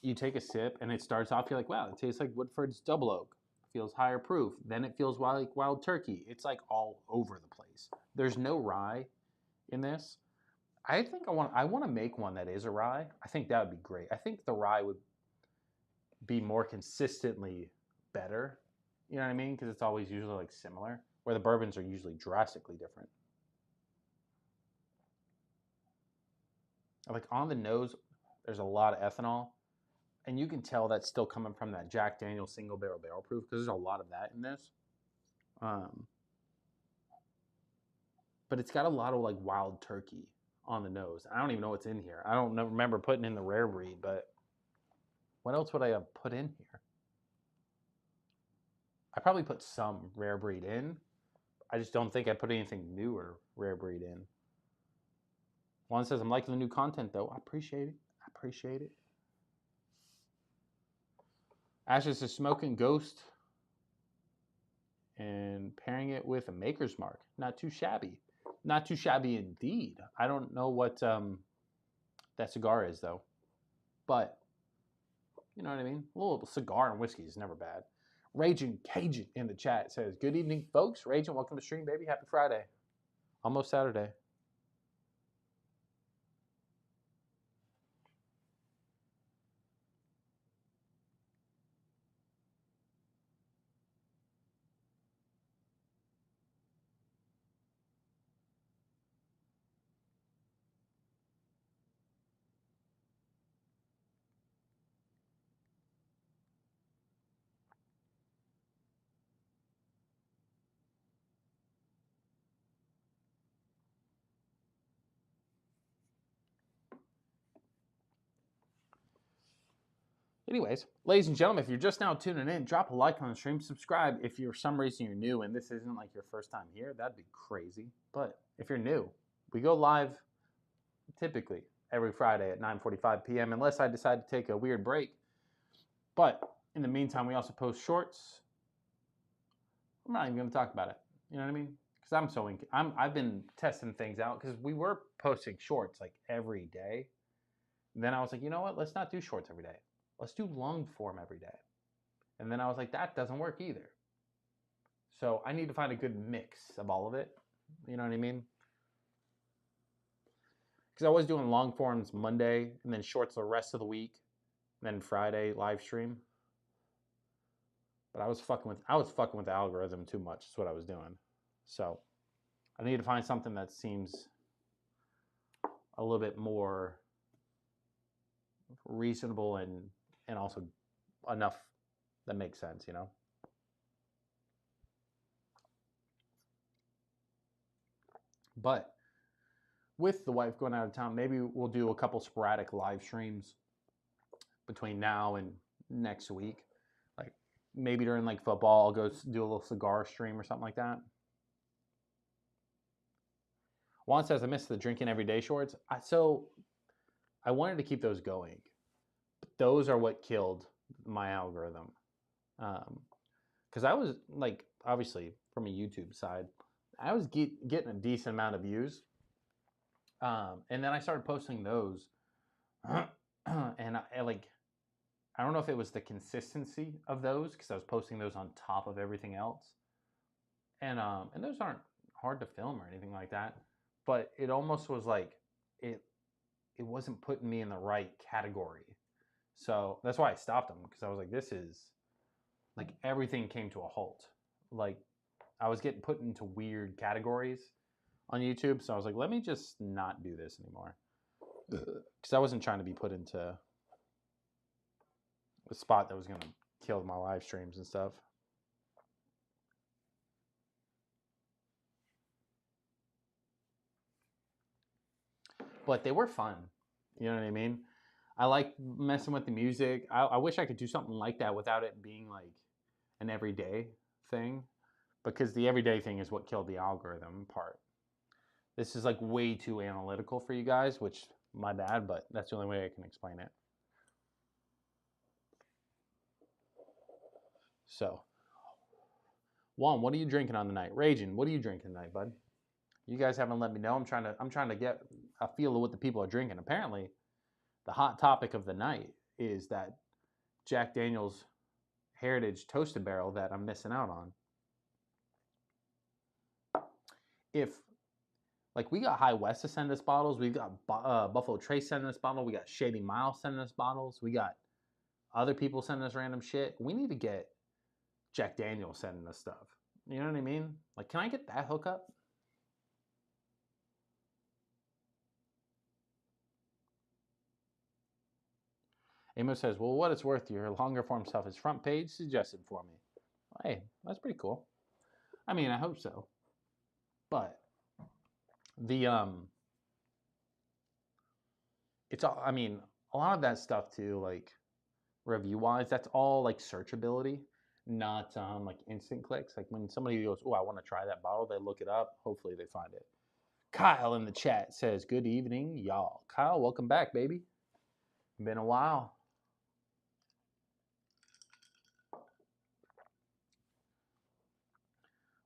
you take a sip and it starts off, you're like, wow, it tastes like Woodford's Double Oak. Feels higher proof. Then it feels like Wild Turkey. It's like all over the place. There's no rye in this. I think I want to make one that is a rye. I think that would be great. I think the rye would be more consistently better. You know what I mean? Because it's always usually like similar, where the bourbons are usually drastically different. Like on the nose, there's a lot of ethanol, and you can tell that's still coming from that Jack Daniel's single barrel proof, because there's a lot of that in this. But it's got a lot of like Wild Turkey on the nose. I don't even know what's in here. I don't remember putting in the rare breed, but what else would I have put in here? I probably put some rare breed in. I just don't think I put anything new or rare breed in. Juan says, I'm liking the new content, though. I appreciate it. I appreciate it. Ashes is smoking Ghost and pairing it with a Maker's Mark. Not too shabby. Not too shabby indeed. I don't know what that cigar is, though. But, you know what I mean? A little cigar and whiskey is never bad. Raging Cajun in the chat says, good evening, folks. Raging, welcome to stream, baby. Happy Friday. Almost Saturday. Anyways, ladies and gentlemen, if you're just now tuning in, drop a like on the stream. Subscribe if for some reason you're new and this isn't like your first time here. That'd be crazy. But if you're new, we go live typically every Friday at 9:45 p.m. unless I decide to take a weird break. But in the meantime, we also post shorts. I'm not even going to talk about it. You know what I mean? because I've been testing things out because we were posting shorts like every day. And then I was like, you know what? Let's not do shorts every day. Let's do long form every day. And then I was like, that doesn't work either. So I need to find a good mix of all of it. You know what I mean? Because I was doing long forms Monday and then shorts the rest of the week, and then Friday live stream. But I was fucking with the algorithm too much. That's what I was doing. So I need to find something that seems a little bit more reasonable and also enough that makes sense, you know? But with the wife going out of town, maybe we'll do a couple sporadic live streams between now and next week. Like maybe during like football, I'll go do a little cigar stream or something like that. Juan says, I miss the drinking every day shorts. So I wanted to keep those going. But those are what killed my algorithm. Because I was like, obviously from a YouTube side, I was getting a decent amount of views. And then I started posting those. And I don't know if it was the consistency of those, because I was posting those on top of everything else. And those aren't hard to film or anything like that. But it almost was like it wasn't putting me in the right category. So that's why I stopped them, because I was like, this is like everything came to a halt. Like I was getting put into weird categories on YouTube. So I was like, let me just not do this anymore. Because I wasn't trying to be put into a spot that was going to kill my live streams and stuff. But they were fun. You know what I mean? I like messing with the music. I wish I could do something like that without it being like an everyday thing, because the everyday thing is what killed the algorithm part. This is like way too analytical for you guys, which my bad, but that's the only way I can explain it. So, Juan, what are you drinking on the night? Raging, what are you drinking tonight, bud? You guys haven't let me know. I'm trying to get a feel of what the people are drinking. Apparently, the hot topic of the night is that Jack Daniel's Heritage Toasted Barrel that I'm missing out on. If, like, we got High West to send us bottles, we've got Buffalo Trace sending us bottles, we got Shady Miles sending us bottles, we got other people sending us random shit. We need to get Jack Daniel's sending us stuff. You know what I mean? Like, can I get that hookup? Amos says, well, what it's worth, your longer form stuff is front page suggested for me. Hey, that's pretty cool. I mean, I hope so. But the it's all, I mean, a lot of that stuff too, like review wise, that's all like searchability, not like instant clicks. Like when somebody goes, oh, I want to try that bottle, they look it up, hopefully they find it. Kyle in the chat says, good evening, y'all. Kyle, welcome back, baby. Been a while.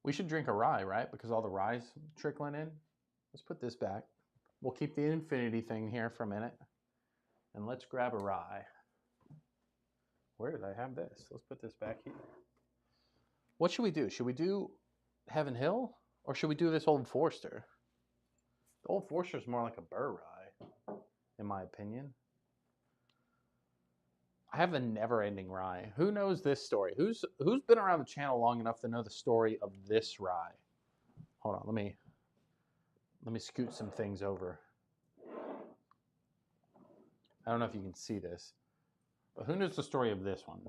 We should drink a rye, right? Because all the rye's trickling in. Let's put this back. We'll keep the infinity thing here for a minute. And let's grab a rye. Where did I have this? Let's put this back here. What should we do? Should we do Heaven Hill? Or should we do this Old Forester? The Old Forester is more like a burr rye, in my opinion. I have the never-ending rye. Who knows this story? Who's been around the channel long enough to know the story of this rye? Hold on, let me scoot some things over. I don't know if you can see this, but who knows the story of this one?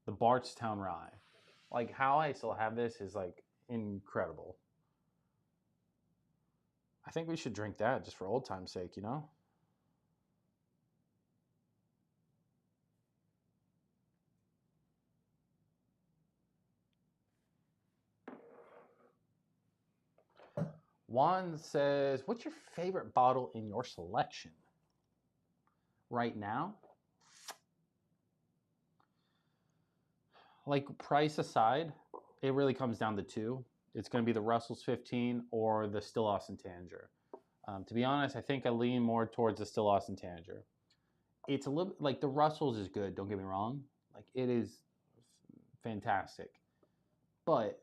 The Bardstown Rye. Like, how I still have this is like incredible. I think we should drink that just for old time's sake, you know? Juan says, what's your favorite bottle in your selection? Right now? Like, price aside, it really comes down to two. It's going to be the Russell's 15 or the Still Austin Tanager. To be honest, I think I lean more towards the Still Austin Tanager. It's a little like the Russell's is good. Don't get me wrong. Like it is fantastic. But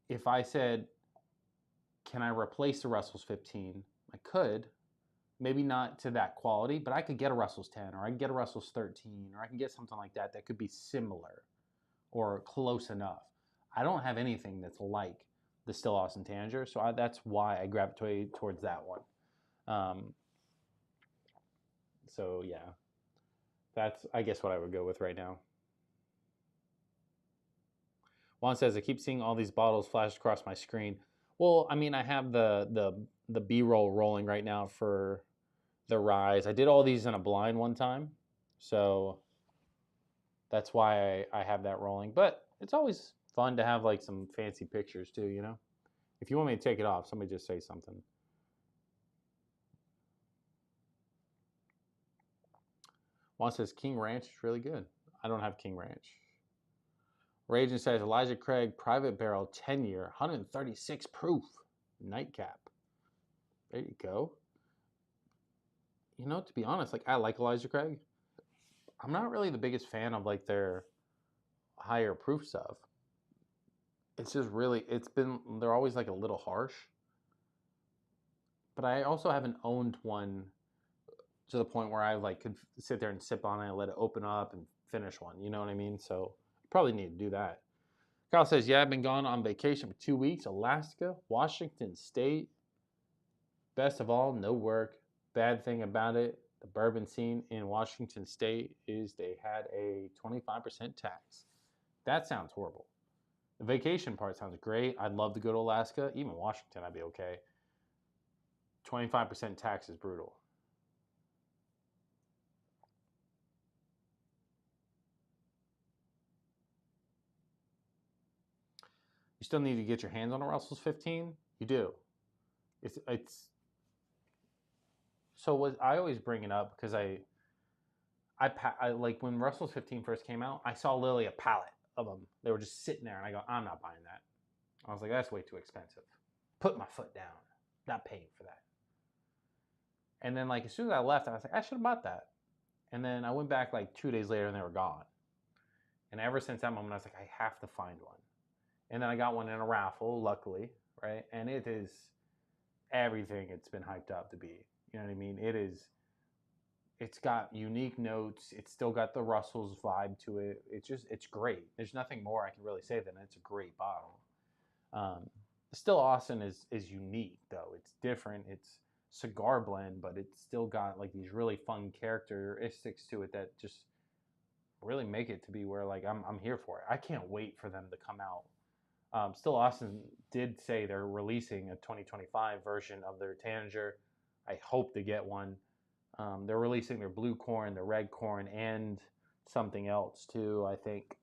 if I said, can I replace the Russell's 15? I could. Maybe not to that quality, but I could get a Russell's 10 or I can get a Russell's 13 or I can get something like that that could be similar or close enough. I don't have anything that's like the Still Austin Tanager, so that's why I gravitate towards that one. So yeah, that's I guess what I would go with right now. Juan says, I keep seeing all these bottles flash across my screen. Well, I mean, I have the B-roll rolling right now for the Ryes. I did all these in a blind one time, so that's why I have that rolling. But it's always fun to have like some fancy pictures too, you know? If you want me to take it off, somebody just say something. Juan says, King Ranch is really good. I don't have King Ranch. Raging says, Elijah Craig, private barrel, 10-year, 136 proof, nightcap. There you go. You know, to be honest, like I like Elijah Craig. I'm not really the biggest fan of like their higher proof stuff. It's just really, they're always like a little harsh. But I also haven't owned one to the point where I like could sit there and sip on it, let it open up and finish one. You know what I mean? So probably need to do that. Kyle says, yeah, I've been gone on vacation for 2 weeks. Alaska, Washington State. Best of all, no work. Bad thing about it, the bourbon scene in Washington State is they had a 25% tax. That sounds horrible. The vacation part sounds great. I'd love to go to Alaska. Even Washington, I'd be okay. 25% tax is brutal. You still need to get your hands on a Russell's 15? You do. It's so what I always bring it up because I like when Russell's 15 first came out, I saw literally a pallet of them. They were just sitting there, and I go, I'm not buying that. I was like, that's way too expensive. Put my foot down. Not paying for that. And then like as soon as I left, I was like, I should have bought that. And then I went back like 2 days later, and they were gone. And ever since that moment, I was like, I have to find one. And then I got one in a raffle, luckily, right? And it is everything it's been hyped up to be. You know what I mean? It's got unique notes. It's still got the Russell's vibe to it. It's great. There's nothing more I can really say than it's a great bottle. Still Austin is unique though. It's different. It's cigar blend, but it's still got like these really fun characteristics to it that just really make it to be where like I'm here for it. I can't wait for them to come out. Still Austin did say they're releasing a 2025 version of their Tanager. I hope to get one. They're releasing their blue corn, their red corn, and something else too, I think.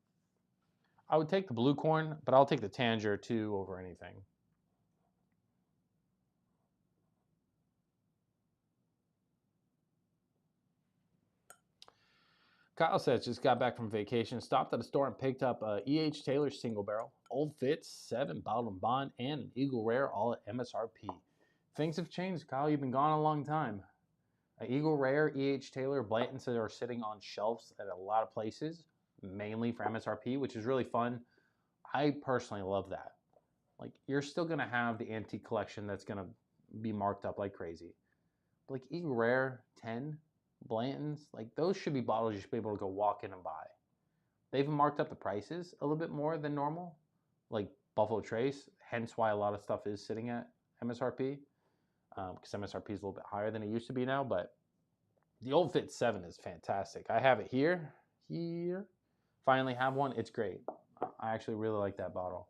I would take the blue corn, but I'll take the Tanager too over anything. Kyle says, just got back from vacation, stopped at a store and picked up a E.H. Taylor single barrel, Old Fitz, 7 bottled and bond, and an Eagle Rare, all at MSRP. Things have changed, Kyle. You've been gone a long time. Eagle Rare, E.H. Taylor, Blanton's are sitting on shelves at a lot of places, mainly for MSRP, which is really fun. I personally love that. Like, you're still going to have the antique collection that's going to be marked up like crazy. But like Eagle Rare, 10, Blanton's, like those should be bottles you should be able to go walk in and buy. They've marked up the prices a little bit more than normal, like Buffalo Trace, hence why a lot of stuff is sitting at MSRP. Because MSRP is a little bit higher than it used to be now, but the Old Fit 7 is fantastic. I have it here. Finally have one. It's great. I actually really like that bottle.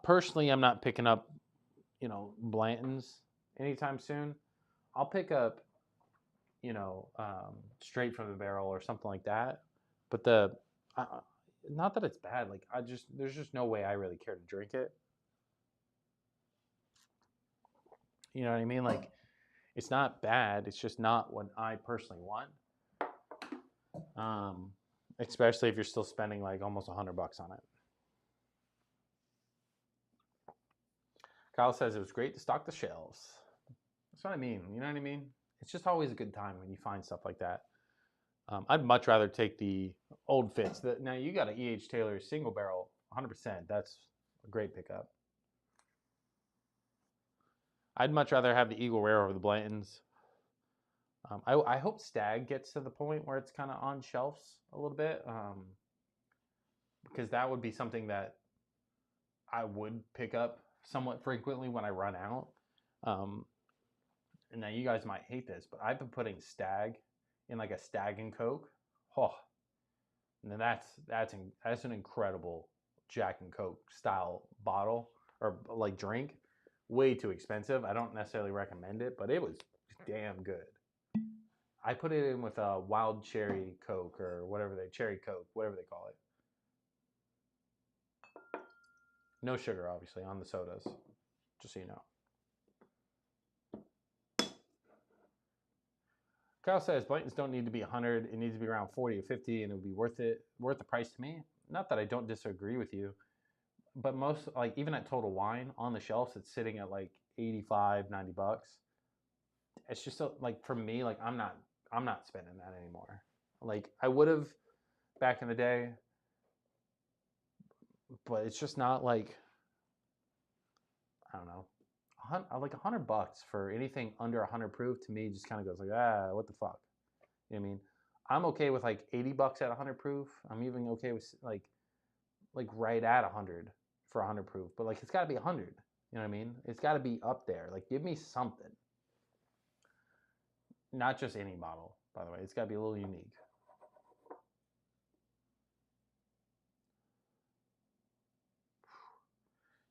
Personally, I'm not picking up, Blanton's anytime soon. I'll pick up, straight from the barrel or something like that. But not that it's bad. Like there's just no way I really care to drink it. You know what I mean? Like, it's not bad. It's just not what I personally want. especially if you're still spending like almost $100 on it. Kyle says it was great to stock the shelves. That's what I mean. You know what I mean? It's just always a good time when you find stuff like that. I'd much rather take the old fits. Now you got an E.H. Taylor single barrel, 100%. That's a great pickup. I'd much rather have the Eagle Rare over the Blantons. I hope Stag gets to the point where it's kind of on shelves a little bit, because that would be something that I would pick up somewhat frequently when I run out. And now you guys might hate this, but I've been putting Stag in like a Stag and Coke. Oh, and then that's an incredible Jack and Coke style bottle or like drink. Way too expensive. I don't necessarily recommend it, but it was damn good. I put it in with a wild cherry Coke or cherry Coke, whatever they call it. No sugar, obviously, on the sodas, just so you know. Kyle says Blantons don't need to be 100. It needs to be around 40 or 50, and it would be worth the price to me. Not that I don't disagree with you, but most, like even at Total Wine on the shelves, it's sitting at like 85, 90 bucks. It's just like for me, like I'm not spending that anymore. Like I would have back in the day, but it's just not like, I don't know, like $100 for anything under 100 proof to me just kind of goes like, what the fuck? You know what I mean? I'm okay with like $80 at 100 proof. I'm even okay with like right at 100 for 100 proof, but like it's got to be 100. You know what I mean? It's got to be up there. Like give me something. Not just any bottle, by the way. It's got to be a little unique.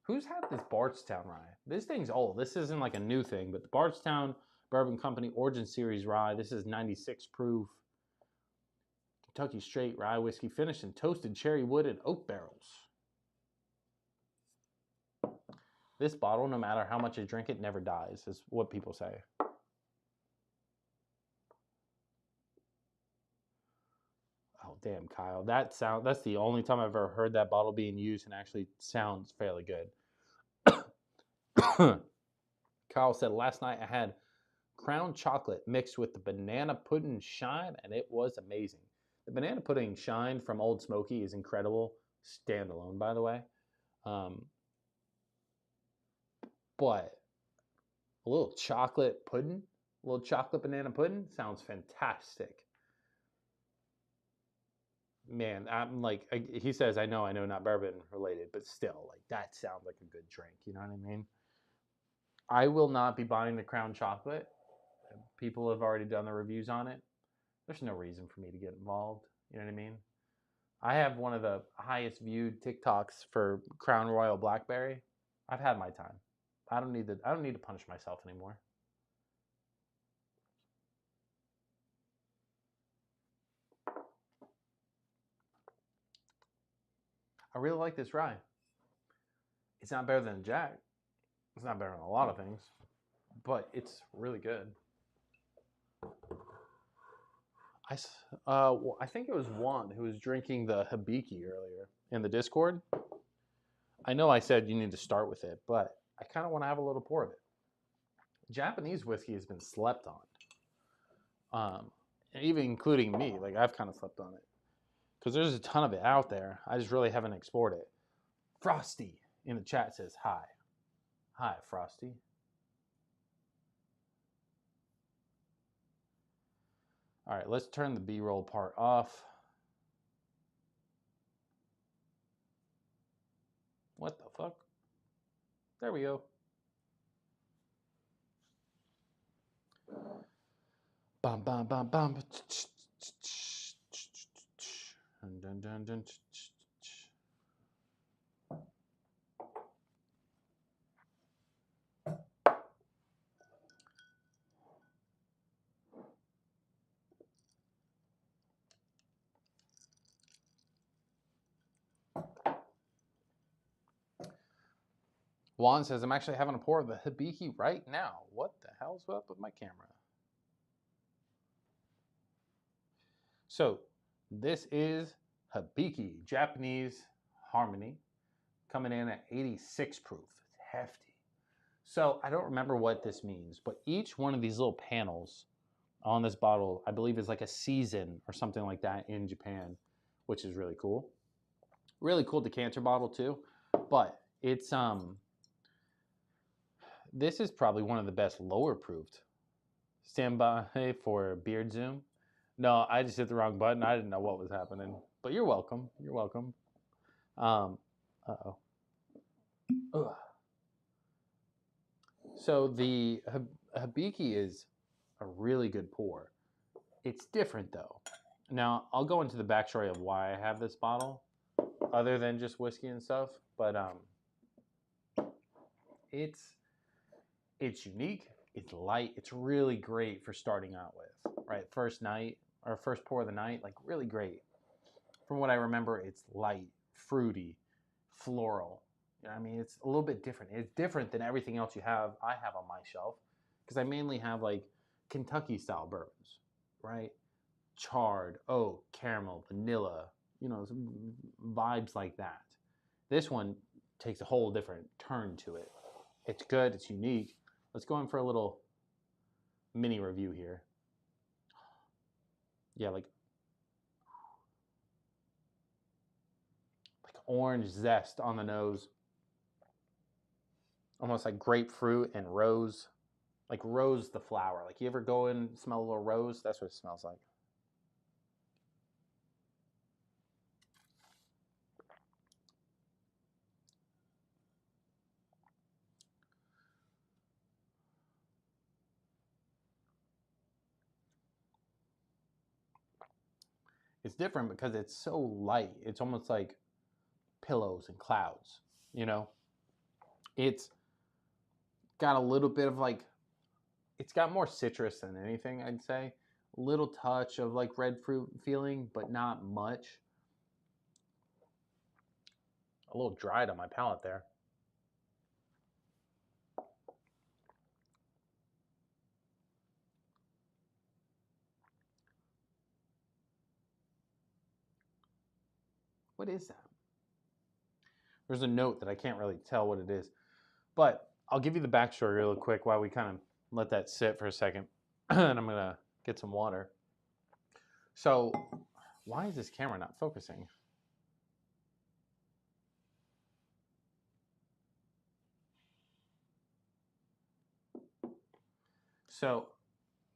Who's had this Bardstown Rye? This thing's old. This isn't like a new thing, but the Bardstown Bourbon Company Origin Series Rye. This is 96 proof Kentucky straight rye whiskey finished in toasted cherry wood and oak barrels. This bottle, no matter how much I drink it, never dies, is what people say. Oh, damn, Kyle. That's the only time I've ever heard that bottle being used and actually sounds fairly good. Kyle said, last night I had Crown Chocolate mixed with the Banana Pudding Shine, and it was amazing. The Banana Pudding Shine from Old Smoky is incredible. Standalone, by the way. But a little chocolate pudding, a little chocolate banana pudding sounds fantastic. Man, I'm like, he says, I know, not bourbon related, but still, like, that sounds like a good drink. You know what I mean? I will not be buying the Crown Chocolate. People have already done the reviews on it. There's no reason for me to get involved. You know what I mean? I have one of the highest viewed TikToks for Crown Royal Blackberry. I've had my time. I don't need to punish myself anymore. I really like this rye. It's not better than Jack. It's not better than a lot of things, but it's really good. I think it was Juan who was drinking the Hibiki earlier in the Discord. I know I said you need to start with it, but I kind of want to have a little pour of it. Japanese whiskey has been slept on, even including me. Like I've kind of slept on it because there's a ton of it out there. I just really haven't explored it. Frosty in the chat says hi. Hi, Frosty. All right, let's turn the B-roll part off. What the fuck? There we go. Bum, bum, bum, bum. Dun, dun, dun, Juan says, I'm actually having a pour of the Hibiki right now. What the hell's up with my camera? So, This is Hibiki Japanese Harmony, coming in at 86 proof. It's hefty. So I don't remember what this means, but each one of these little panels on this bottle, I believe, is like a season or something like that in Japan, which is really cool. Really cool decanter bottle too, but it's this is probably one of the best lower proofed. Stand by for beard zoom. No, I just hit the wrong button. I didn't know what was happening, but you're welcome. You're welcome. Uh-oh. Ugh. So the Hibiki is a really good pour. It's different though. Now, I'll go into the backstory of why I have this bottle, other than just whiskey and stuff, but it's unique, it's light, it's really great for starting out with, right? First night, or first pour of the night, like really great. From what I remember, it's light, fruity, floral. You know what I mean? It's a little bit different. It's different than everything else I have on my shelf, because I mainly have like Kentucky style bourbons, right? Charred, oak, caramel, vanilla, you know, some vibes like that. This one takes a whole different turn to it. It's good, it's unique. Let's go in for a little mini review here. Yeah, like orange zest on the nose. Almost like grapefruit and rose. Like rose the flower. Like you ever go and smell a little rose? That's what it smells like. It's different because it's so light. It's almost like pillows and clouds, you know? It's got a little bit of like, it's got more citrus than anything, I'd say. A little touch of like red fruit feeling, but not much. A little dried on my palate there. What is that? There's a note that I can't really tell what it is. But I'll give you the backstory real quick while we kind of let that sit for a second. And I'm going to get some water. So, why is this camera not focusing? So,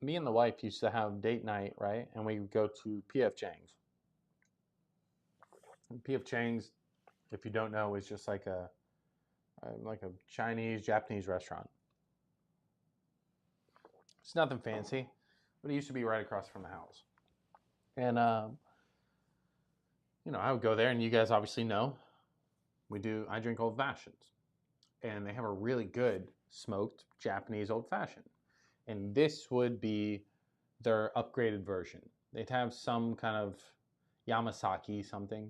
me and the wife used to have date night, right? And we would go to P.F. Chang's. And P.F. Chang's, if you don't know, is just like a Chinese, Japanese restaurant. It's nothing fancy, but it used to be right across from the house. And, you know, I would go there, and you guys obviously know, I drink old fashions. And they have a really good smoked Japanese old fashioned. And this would be their upgraded version. They'd have some kind of Yamasaki something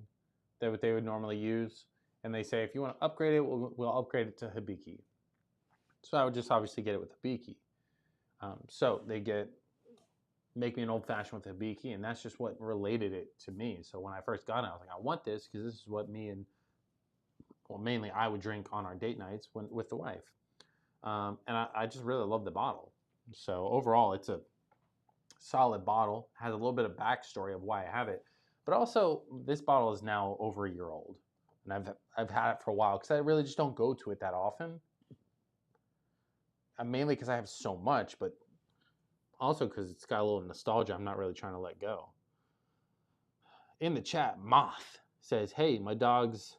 that they would normally use. And they say, if you want to upgrade it, we'll upgrade it to Hibiki. So I would just obviously get it with Hibiki. So they make me an old fashioned with Hibiki, and that's just what related it to me. So when I first got it, I was like, I want this because this is what mainly I would drink on our date nights with the wife. And I just really love the bottle. So overall, it's a solid bottle. Has a little bit of backstory of why I have it. But also, this bottle is now over a year old. And I've had it for a while because I really just don't go to it that often. Mainly because I have so much, but also because it's got a little nostalgia I'm not really trying to let go. In the chat, Moth says, hey, my dog's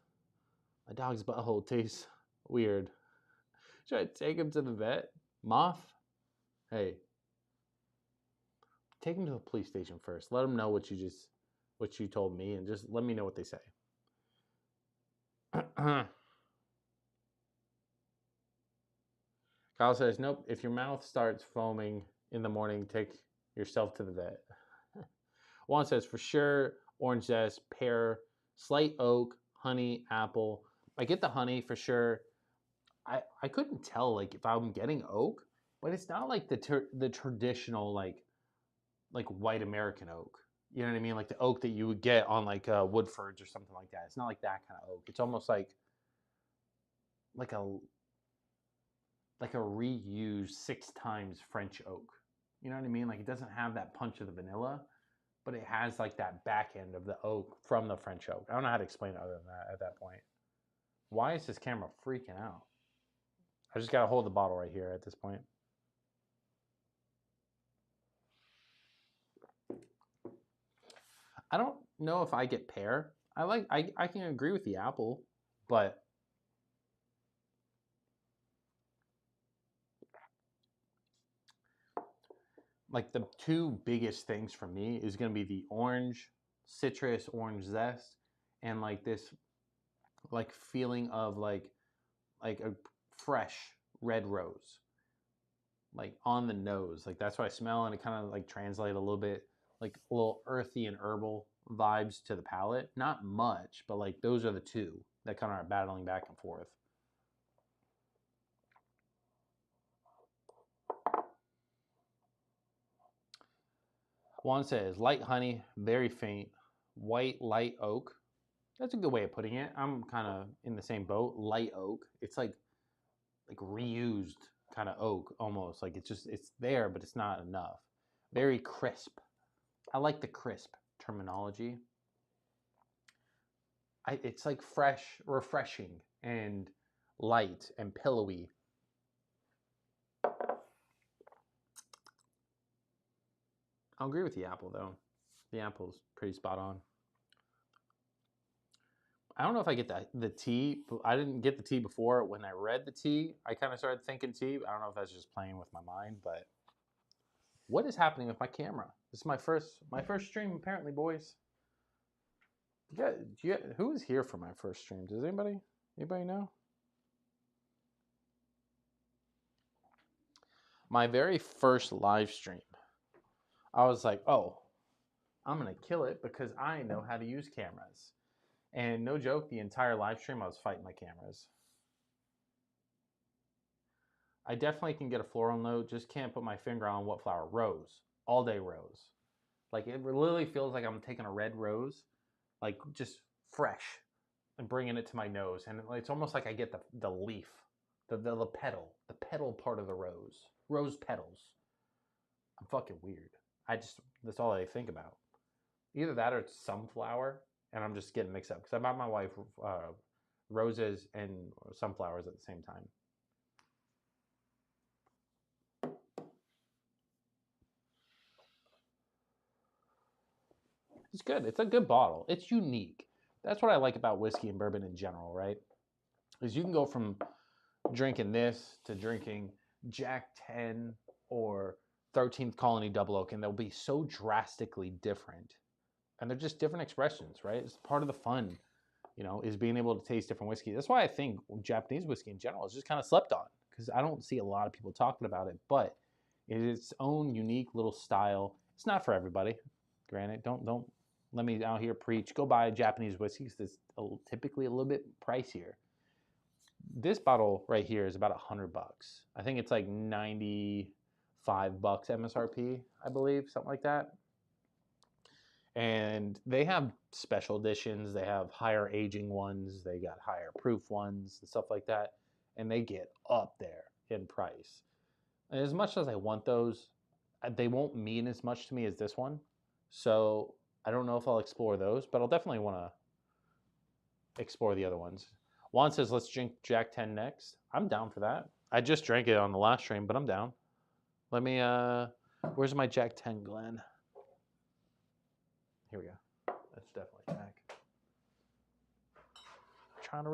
butthole tastes weird. Should I take him to the vet? Moth? Hey. Take him to the police station first. Let them know what you told me, and just let me know what they say. Kyle says, nope, if your mouth starts foaming in the morning, take yourself to the vet. Juan says, for sure, orange zest, pear, slight oak, honey, apple. I get the honey for sure. I couldn't tell like if I'm getting oak, but it's not like the traditional like white American oak. You know what I mean? Like the oak that you would get on like Woodfords or something like that. It's not like that kind of oak. It's almost like a like a reused 6 times French oak. You know what I mean? Like it doesn't have that punch of the vanilla, but it has like that back end of the oak from the French oak. I don't know how to explain it other than that at that point. Why is this camera freaking out? I just gotta hold the bottle right here at this point. I don't know if I get pear. I can agree with the apple, but like the two biggest things for me is gonna be the orange, citrus, orange zest, and like this like feeling of like a fresh red rose. Like on the nose. Like that's what I smell, and it kind of like translate a little bit like a little earthy and herbal vibes to the palate. Not much, but like those are the two that kind of are battling back and forth. One says light honey, very faint, white light oak. That's a good way of putting it. I'm kind of in the same boat. Light oak. It's like reused kind of oak almost. Like it's there, but it's not enough. Very crisp. I like the crisp terminology. It's like fresh, refreshing, and light and pillowy. I'll agree with the apple though. The apple's pretty spot on. I don't know if I get the tea. I didn't get the tea before. When I read the tea, I kind of started thinking tea. I don't know if that's just playing with my mind, but what is happening with my camera? This is my first stream apparently, boys. Who is here for my first stream? Does anybody know? My very first live stream, I was like, oh, I'm going to kill it because I know how to use cameras. And no joke, the entire live stream, I was fighting my cameras. I definitely can get a floral note, just can't put my finger on what flower. Rose. All day rose. Like it literally feels like I'm taking a red rose, like just fresh, and bringing it to my nose. And it's almost like I get the leaf, the petal part of the rose petals. I'm fucking weird. That's all I think about. Either that or it's sunflower, and I'm just getting mixed up because I bought my wife roses and sunflowers at the same time. It's good. It's a good bottle. It's unique. That's what I like about whiskey and bourbon in general, right? Is you can go from drinking this to drinking Jack 10 or 13th Colony Double Oak, and they'll be so drastically different. And they're just different expressions, right? It's part of the fun, is being able to taste different whiskey. That's why I think Japanese whiskey in general is just kind of slept on, because I don't see a lot of people talking about it, but it is its own unique little style. It's not for everybody, granted. Don't let me out here preach. Go buy Japanese whiskey because it's typically a little bit pricier. This bottle right here is about $100. I think it's like $95 MSRP, I believe, something like that. And they have special editions. They have higher aging ones. They got higher proof ones and stuff like that. And they get up there in price. And as much as I want those, they won't mean as much to me as this one. So I don't know if I'll explore those, but I'll definitely want to explore the other ones. Juan says, let's drink Jack 10 next. I'm down for that. I just drank it on the last stream, but I'm down. Let me, where's my Jack 10, Glenn? Here we go. That's definitely Jack. Trying to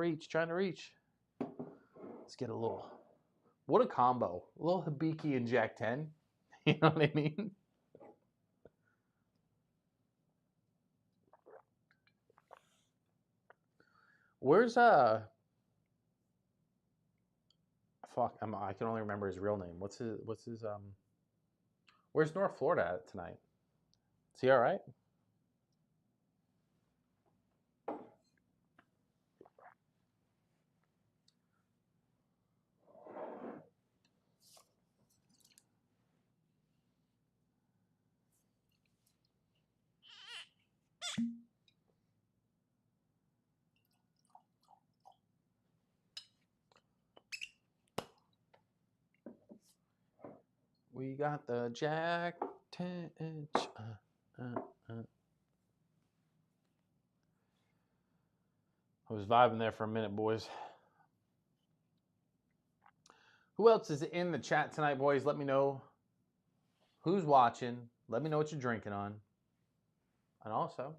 reach. Let's get a little, what a combo. A little Hibiki and Jack 10. You know what I mean? Where's fuck, I can only remember his real name. What's his where's North Florida at tonight? Is he all right? We got the Jack 10. I was vibing there for a minute, boys. Who else is in the chat tonight, boys? Let me know who's watching. Let me know what you're drinking on. And also,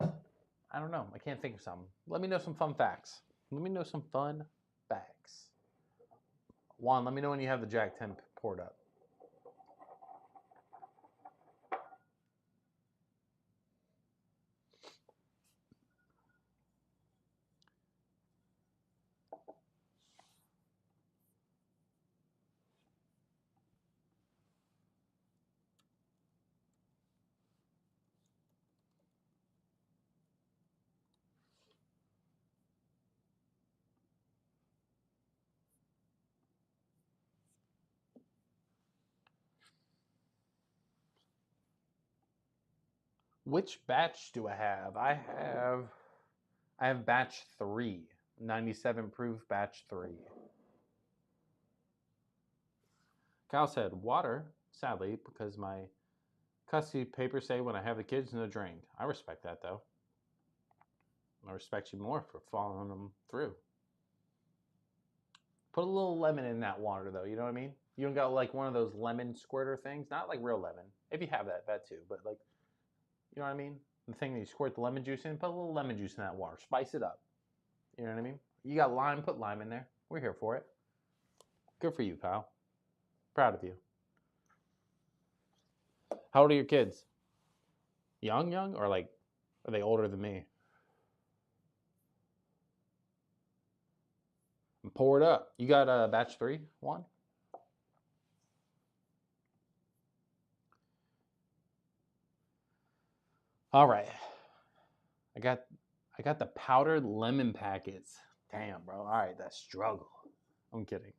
I don't know. I can't think of something. Let me know some fun facts. Let me know some fun facts. Juan, let me know when you have the Jack 10 poured up. Which batch do I have? I have batch 3, 97 proof batch 3. Kyle said, water, sadly, because my custody papers say when I have the kids, no drink. I respect that, though. I respect you more for following them through. Put a little lemon in that water, though, you know what I mean? You don't got like one of those lemon squirter things, not like real lemon. If you have that too, but like, you know what I mean? The thing that you squirt the lemon juice in, put a little lemon juice in that water. Spice it up. You know what I mean? You got lime, put lime in there. We're here for it. Good for you, Kyle. Proud of you. How old are your kids? Young, or like, are they older than me? And pour it up. You got a batch 3, Juan? All right. I got the powdered lemon packets. Damn, bro. All right, that struggle. I'm kidding.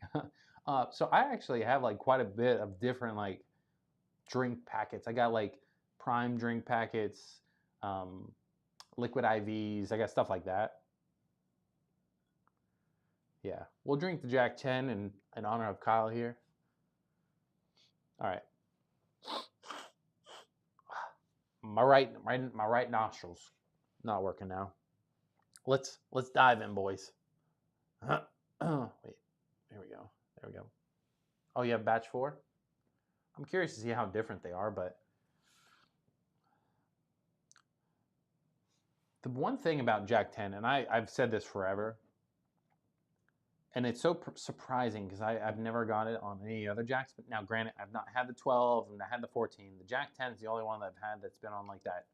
So I actually have like quite a bit of different like drink packets. I got like prime drink packets, liquid IVs. I got stuff like that. Yeah, we'll drink the Jack 10 in honor of Kyle here. All right. My right nostrils not working now. Let's dive in, boys. Wait, here we go. There we go. Oh, you have batch 4? I'm curious to see how different they are, but the one thing about Jack 10, and I've said this forever, and it's so surprising because I've never got it on any other Jacks. But now, granted, I've not had the 12 and I had the 14. The Jack 10 is the only one that I've had that's been on like that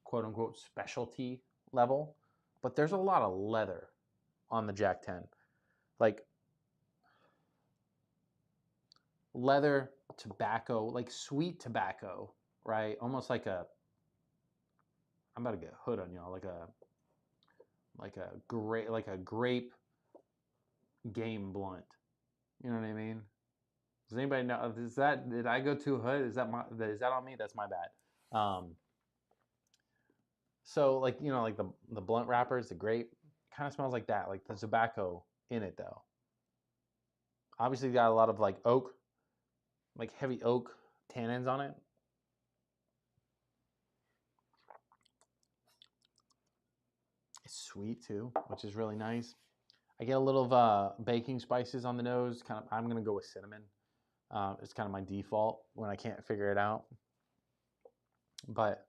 quote unquote specialty level. But there's a lot of leather on the Jack 10. Like leather, tobacco, like sweet tobacco, right? Almost like a, I'm about to get a hood on y'all, like a grape game blunt. You know what I mean? Does anybody know? Did I go too hood? Is that on me? That's my bad. So like, you know, like the blunt wrappers, the grape kind of smells like that, like the tobacco in it though. Obviously got a lot of like oak, like heavy oak tannins on it. It's sweet too, which is really nice. I get a little of baking spices on the nose. Kind of, I'm gonna go with cinnamon. It's kind of my default when I can't figure it out. But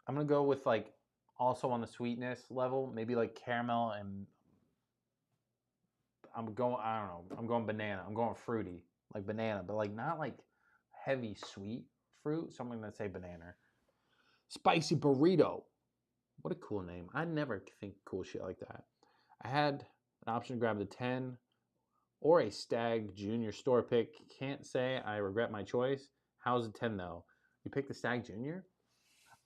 I'm gonna go with like also on the sweetness level, maybe like caramel, and I don't know, I'm going banana. I'm going fruity, like banana, but like not like heavy sweet fruit. So I'm gonna say banana. Spicy burrito. What a cool name. I never think cool shit like that. I had an option to grab the 10 or a Stag Junior store pick. Can't say I regret my choice. How's the 10 though? You picked the Stag Junior?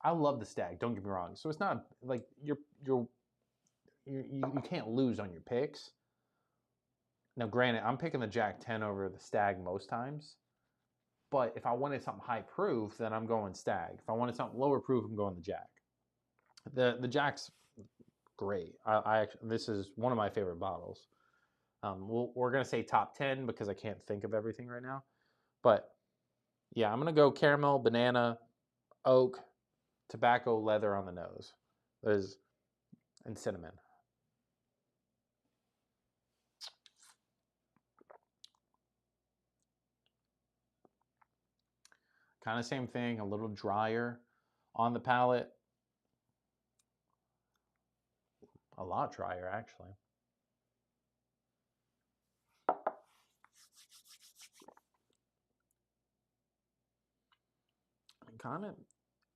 I love the Stag, don't get me wrong. So it's not like you can't lose on your picks. Now granted, I'm picking the Jack 10 over the Stag most times. But if I wanted something high proof, then I'm going Stag. If I wanted something lower proof, I'm going the Jack. The Jacks great. This is one of my favorite bottles. We're gonna say top 10 because I can't think of everything right now. But yeah, I'm gonna go caramel, banana, oak, tobacco, leather on the nose, and cinnamon. Kind of same thing, a little drier on the palate. A lot drier, actually. Kind of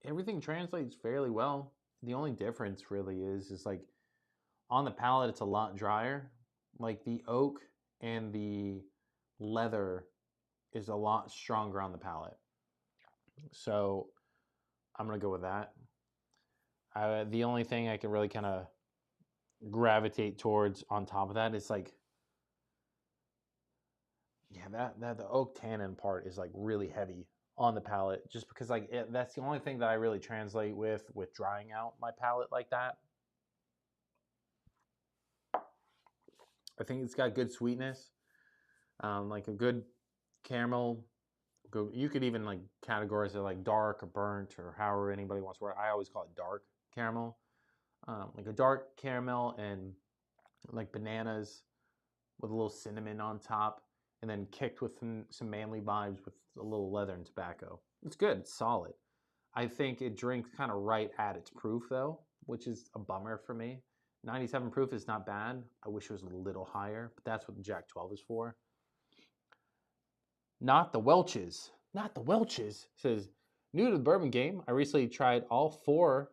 everything translates fairly well. The only difference really is like on the palate, it's a lot drier. Like the oak and the leather is a lot stronger on the palate. So I'm going to go with that. The only thing I can really kind of gravitate towards on top of that is like, yeah, that the oak tannin part is like really heavy on the palate, just because like that's the only thing that I really translate with drying out my palate like that. I think it's got good sweetness, like a good caramel. You could even like categorize it like dark or burnt or however anybody wants to word. I always call it dark caramel, like a dark caramel and like bananas with a little cinnamon on top, and then kicked with some manly vibes with a little leather and tobacco. It's good. It's solid. I think it drinks kind of right at its proof though, which is a bummer for me. 97 proof is not bad. I wish it was a little higher, but that's what the Jack 12 is for. Not the Welch's. Not the Welch's. Says, new to the bourbon game, I recently tried all 4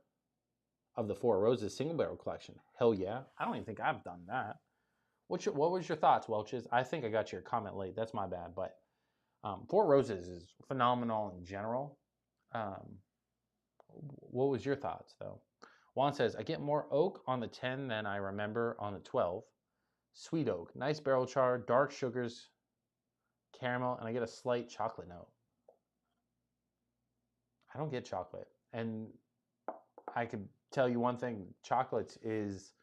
of the Four Roses single barrel collection. Hell yeah. I don't even think I've done that. What was your thoughts, Welch's? I think I got your comment late. That's my bad. But Four Roses is phenomenal in general. What was your thoughts, though? Juan says, I get more oak on the 10 than I remember on the 12. Sweet oak, nice barrel char, dark sugars, caramel, and I get a slight chocolate note. I don't get chocolate. And I can tell you one thing, chocolates is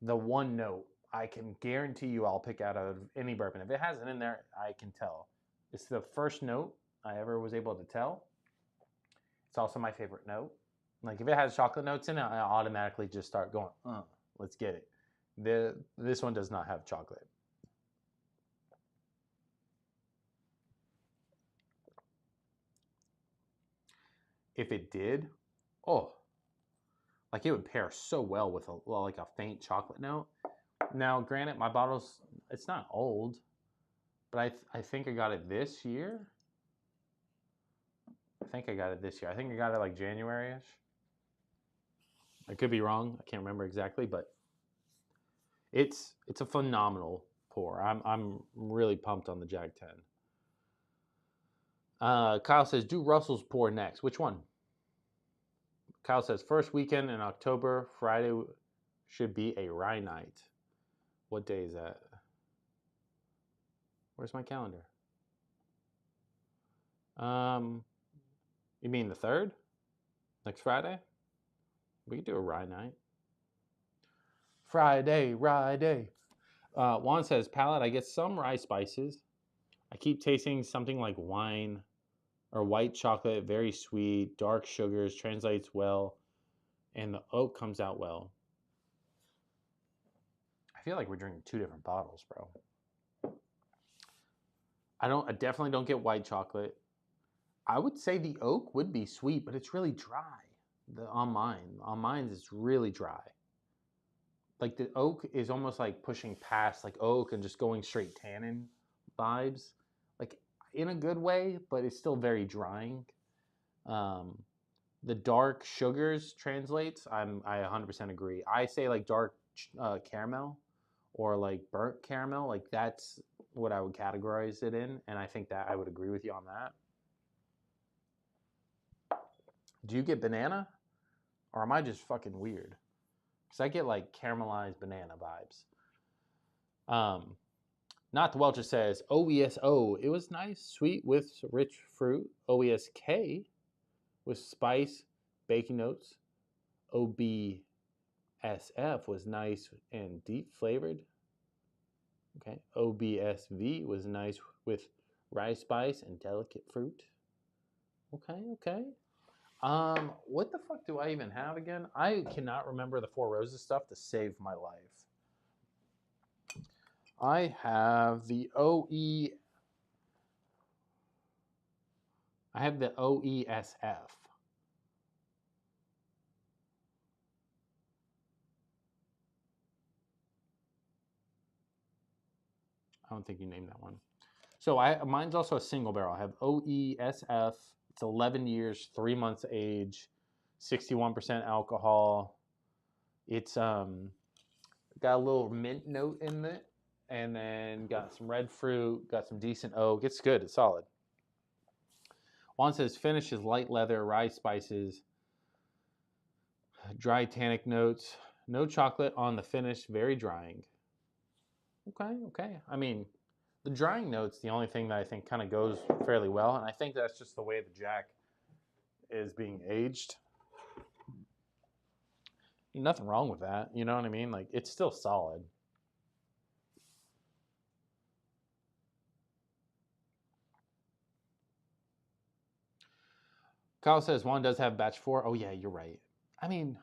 the one note I can guarantee you I'll pick out of any bourbon. If it has it in there, I can tell. It's the first note I ever was able to tell. It's also my favorite note. Like if it has chocolate notes in it, I automatically just start going, let's get it. This one does not have chocolate. If it did, like it would pair so well with like a faint chocolate note. Now, granted, my bottle's, it's not old, but I think I got it this year. I think I got it like January-ish. I could be wrong. I can't remember exactly, but it's a phenomenal pour. I'm really pumped on the Jag 10. Kyle says, do Russell's pour next. Which one? Kyle says, first weekend in October, Friday should be a rye night. What day is that? Where's my calendar? You mean the 3rd? Next Friday? We could do a rye night. Friday, rye day. Juan says, palate, I get some rye spices. I keep tasting something like wine or white chocolate, very sweet, dark sugars, translates well, and the oak comes out well. I feel like we're drinking 2 different bottles, bro. I definitely don't get white chocolate. I would say the oak would be sweet, but it's really dry. On mine, it's really dry. Like the oak is almost like pushing past like oak and just going straight tannin vibes, like in a good way, but it's still very drying. The dark sugars translates. I 100% agree. I say like dark caramel or like burnt caramel. Like that's what I would categorize it in, and I think that I would agree with you on that. Do you get banana? Or am I just fucking weird? Because I get like caramelized banana vibes. Not the Welcher says, OESO, it was nice, sweet with rich fruit. OESK with spice, baking notes. OB SF was nice and deep flavored. Okay. OBSV was nice with rye spice and delicate fruit. Okay, okay. What the fuck do I even have again? I cannot remember the Four Roses stuff to save my life. I have the OE. I have the OESF. I don't think you named that one. So mine's also a single barrel. I have OESF. It's 11 years, 3 months age, 61% alcohol. It's got a little mint note in it, and then got some red fruit, got some decent oak. It's good. It's solid. Juan says finish is light leather, rye spices, dry tannic notes, no chocolate on the finish, very drying. Okay, okay. I mean, the drying note's the only thing that I think kind of goes fairly well, and I think that's just the way the Jack is being aged. Nothing wrong with that, you know what I mean? Like, it's still solid. Kyle says Juan does have batch 4. Oh yeah, you're right. I mean,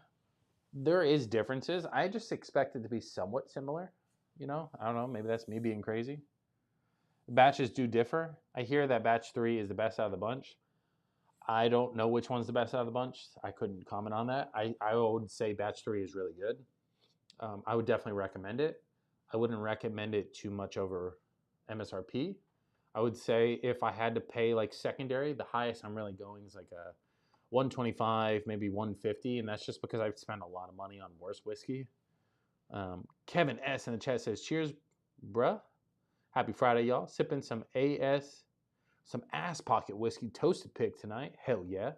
there is differences. I just expect it to be somewhat similar. You know, I don't know. Maybe that's me being crazy. Batches do differ. I hear that batch 3 is the best out of the bunch. I don't know which one's the best out of the bunch. I couldn't comment on that. I would say batch 3 is really good. I would definitely recommend it. I wouldn't recommend it too much over MSRP. I would say if I had to pay like secondary, the highest I'm really going is like a 125, maybe 150, and that's just because I've spent a lot of money on worse whiskey. Kevin S in the chat says, "Cheers, bruh. Happy Friday, y'all. Sipping some ass pocket whiskey toasted pig tonight. Hell yeah."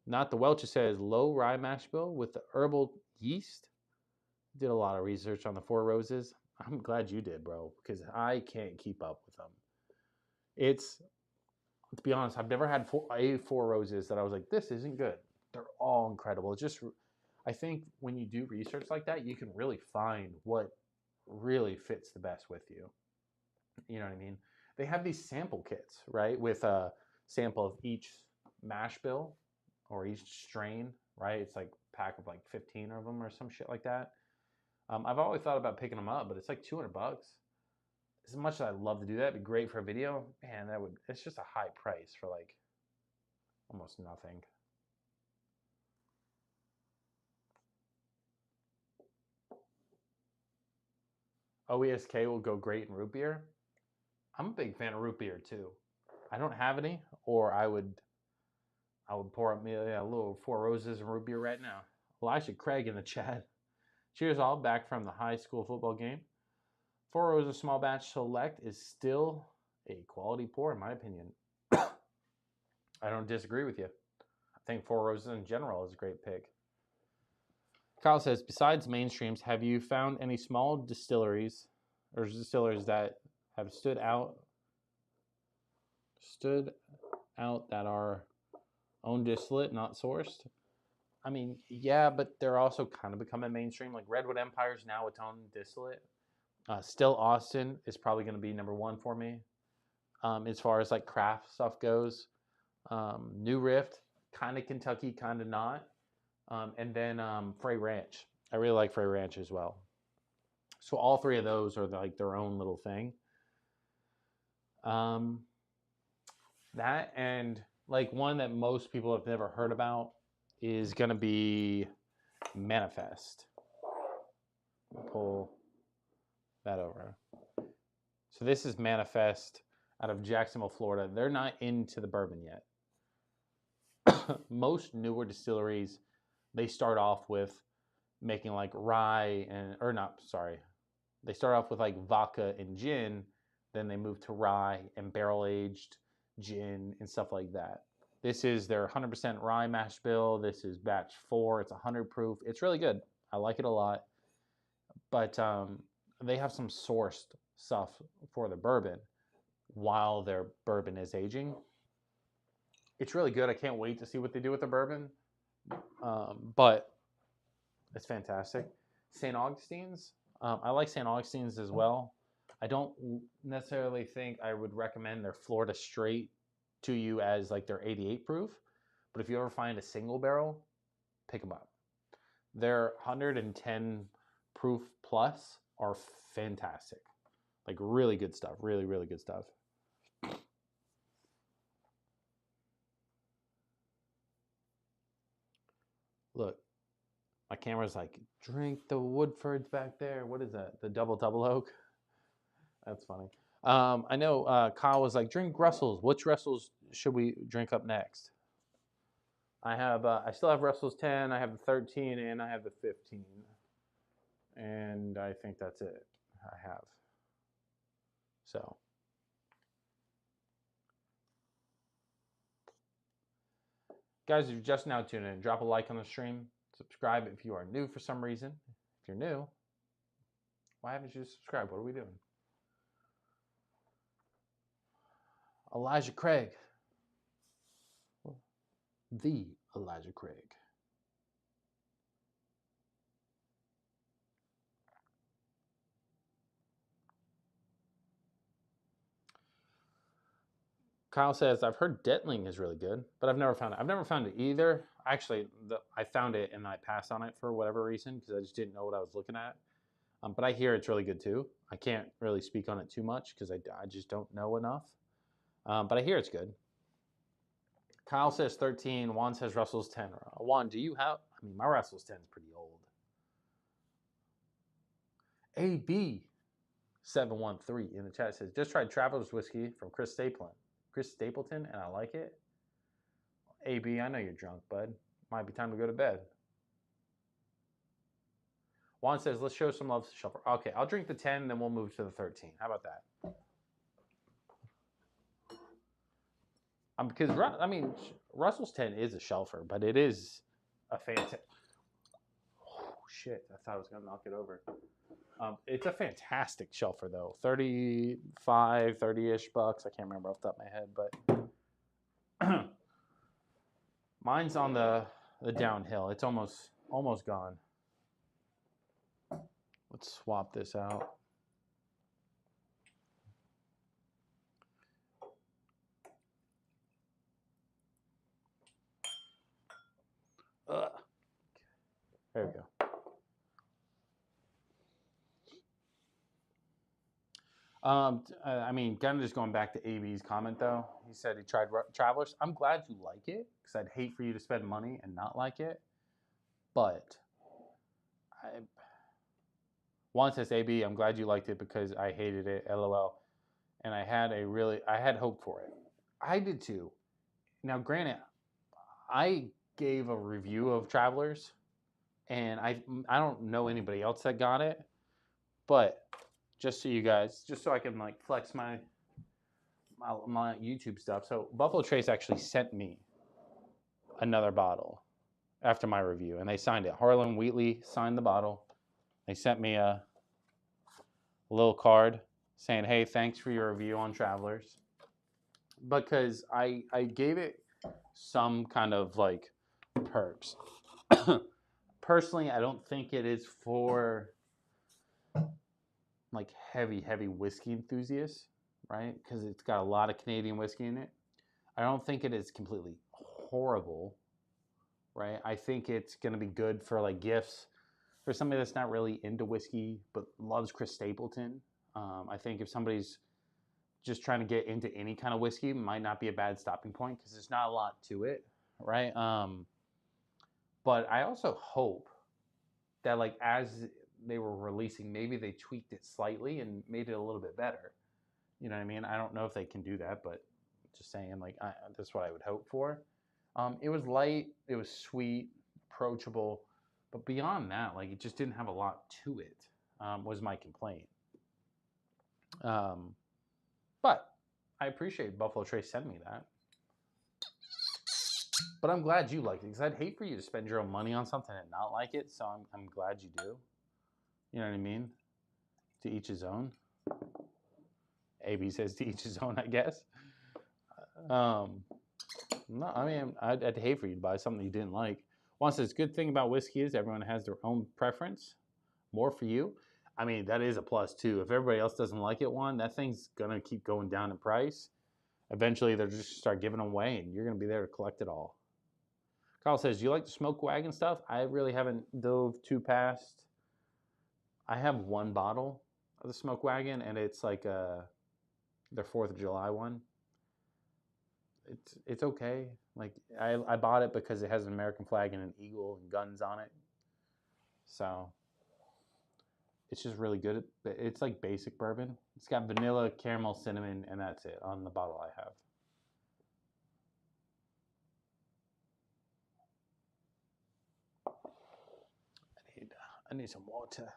Not the Welcher says, low rye mash bill with the herbal yeast. Did a lot of research on the Four Roses. I'm glad you did, bro, because I can't keep up with them. It's, to be honest, I've never had Four Roses that I was like, this isn't good. They're all incredible. It's just, I think when you do research like that, you can really find what really fits the best with you. You know what I mean? They have these sample kits, right, with a sample of each mash bill or each strain, right? It's like a pack of like 15 of them or some shit like that. I've always thought about picking them up, but it's like $200. As much as I'd love to do that, it'd be great for a video. Man, it's just a high price for like almost nothing. OESK will go great in root beer. I'm a big fan of root beer too. I don't have any, or I would pour up me a little Four Roses and root beer right now. Elisha Craig in the chat. Cheers all, back from the high school football game. Four Roses Small Batch Select is still a quality pour, in my opinion. I don't disagree with you. I think Four Roses in general is a great pick. Kyle says, besides mainstreams, have you found any small distilleries or distillers that have stood out that are own distillate, not sourced? I mean, yeah, but they're also kind of becoming mainstream. Like Redwood Empire's now its own distillate. Still Austin is probably going to be number 1 for me as far as like craft stuff goes. New Rift, kind of Kentucky, kind of not. And then Frey Ranch. I really like Frey Ranch as well. So all 3 of those are like their own little thing. That and like one that most people have never heard about is going to be Manifest. Pull that over. So this is Manifest out of Jacksonville, Florida. They're not into the bourbon yet. Most newer distilleries, they start off with making like rye they start off with like vodka and gin, then they move to rye and barrel aged gin and stuff like that. This is their 100% rye mash bill. This is batch 4. It's 100 proof. It's really good. I like it a lot. But they have some sourced stuff for the bourbon while their bourbon is aging. It's really good. I can't wait to see what they do with the bourbon. But It's fantastic. St. Augustine's. I like St. Augustine's as well. I don't necessarily think I would recommend their Florida Straight to you as like their 88 proof. But if you ever find a single barrel, pick them up. Their 110 proof plus are fantastic. Like really good stuff. Really, really good stuff. Look, my camera's like, drink the Woodfords back there. What is that? The double oak? That's funny. I know Kyle was like, drink Russell's. Which Russell's should we drink up next? I still have Russell's 10, I have the 13, and I have the 15. And I think that's it. I have. So. Guys, if you're just now tuning in, drop a like on the stream. Subscribe if you are new for some reason. If you're new, why haven't you subscribed? What are we doing? Elijah Craig. The Elijah Craig. Kyle says, I've heard Detling is really good, but I've never found it. I've never found it either. Actually, I found it and I passed on it for whatever reason because I just didn't know what I was looking at. But I hear it's really good too. I can't really speak on it too much because I just don't know enough. But I hear it's good. Kyle says 13. Juan says Russell's 10. Juan, do you have... I mean, my Russell's 10 is pretty old. AB 713 in the chat says, just tried Traveler's Whiskey from Chris Stapleton, and I like it. AB, I know you're drunk, bud. Might be time to go to bed. Juan says, let's show some love to Shelfer. Okay, I'll drink the 10, then we'll move to the 13. How about that? Because, I mean, Russell's 10 is a Shelfer, but it is a fantastic... Oh, shit. I thought I was going to knock it over. It's a fantastic Shelfer, though. 35, 30-ish bucks. I can't remember off the top of my head, but... Mine's on the downhill. It's almost gone. Let's swap this out. There we go. I mean, kind of just going back to AB's comment, though. He said he tried Travelers. I'm glad you like it, because I'd hate for you to spend money and not like it. But, Juan says, AB, I'm glad you liked it because I hated it, LOL. And I had hope for it. I did too. Now, granted, I gave a review of Travelers, and I don't know anybody else that got it, but... just so you guys, just so I can like flex my YouTube stuff. So Buffalo Trace actually sent me another bottle after my review, and they signed it. Harlan Wheatley signed the bottle. They sent me a little card saying, "Hey, thanks for your review on Travelers," because I gave it some kind of like perks. Personally, I don't think it is for like heavy whiskey enthusiasts, right? Because it's got a lot of Canadian whiskey in it. I don't think it is completely horrible, right? I think it's going to be good for like gifts for somebody that's not really into whiskey but loves Chris Stapleton. I think if somebody's just trying to get into any kind of whiskey, it might not be a bad stopping point because there's not a lot to it, right? But I also hope that like as they were releasing, maybe they tweaked it slightly and made it a little bit better. You know what I mean? I don't know if they can do that, but just saying, like, that's what I would hope for. It was light, it was sweet, approachable, but beyond that, like, it just didn't have a lot to it, was my complaint. But I appreciate Buffalo Trace sending me that. But I'm glad you liked it, because I'd hate for you to spend your own money on something and not like it, so I'm glad you do. You know what I mean? To each his own. AB says to each his own, I guess. No, I mean, I'd hate for you to buy something you didn't like. Juan says, good thing about whiskey is everyone has their own preference. More for you. I mean, that is a plus too. If everybody else doesn't like it, Juan, that thing's gonna keep going down in price. Eventually, they'll just start giving them away, and you're gonna be there to collect it all. Carl says, do you like the smoke wagon stuff? I really haven't dove too past. I have one bottle of the smoke wagon, and it's like their 4th of July one. It's okay. Like I bought it because it has an American flag and an eagle and guns on it. So it's just really good. It's like basic bourbon. It's got vanilla, caramel, cinnamon, and that's it on the bottle I have. I need some water.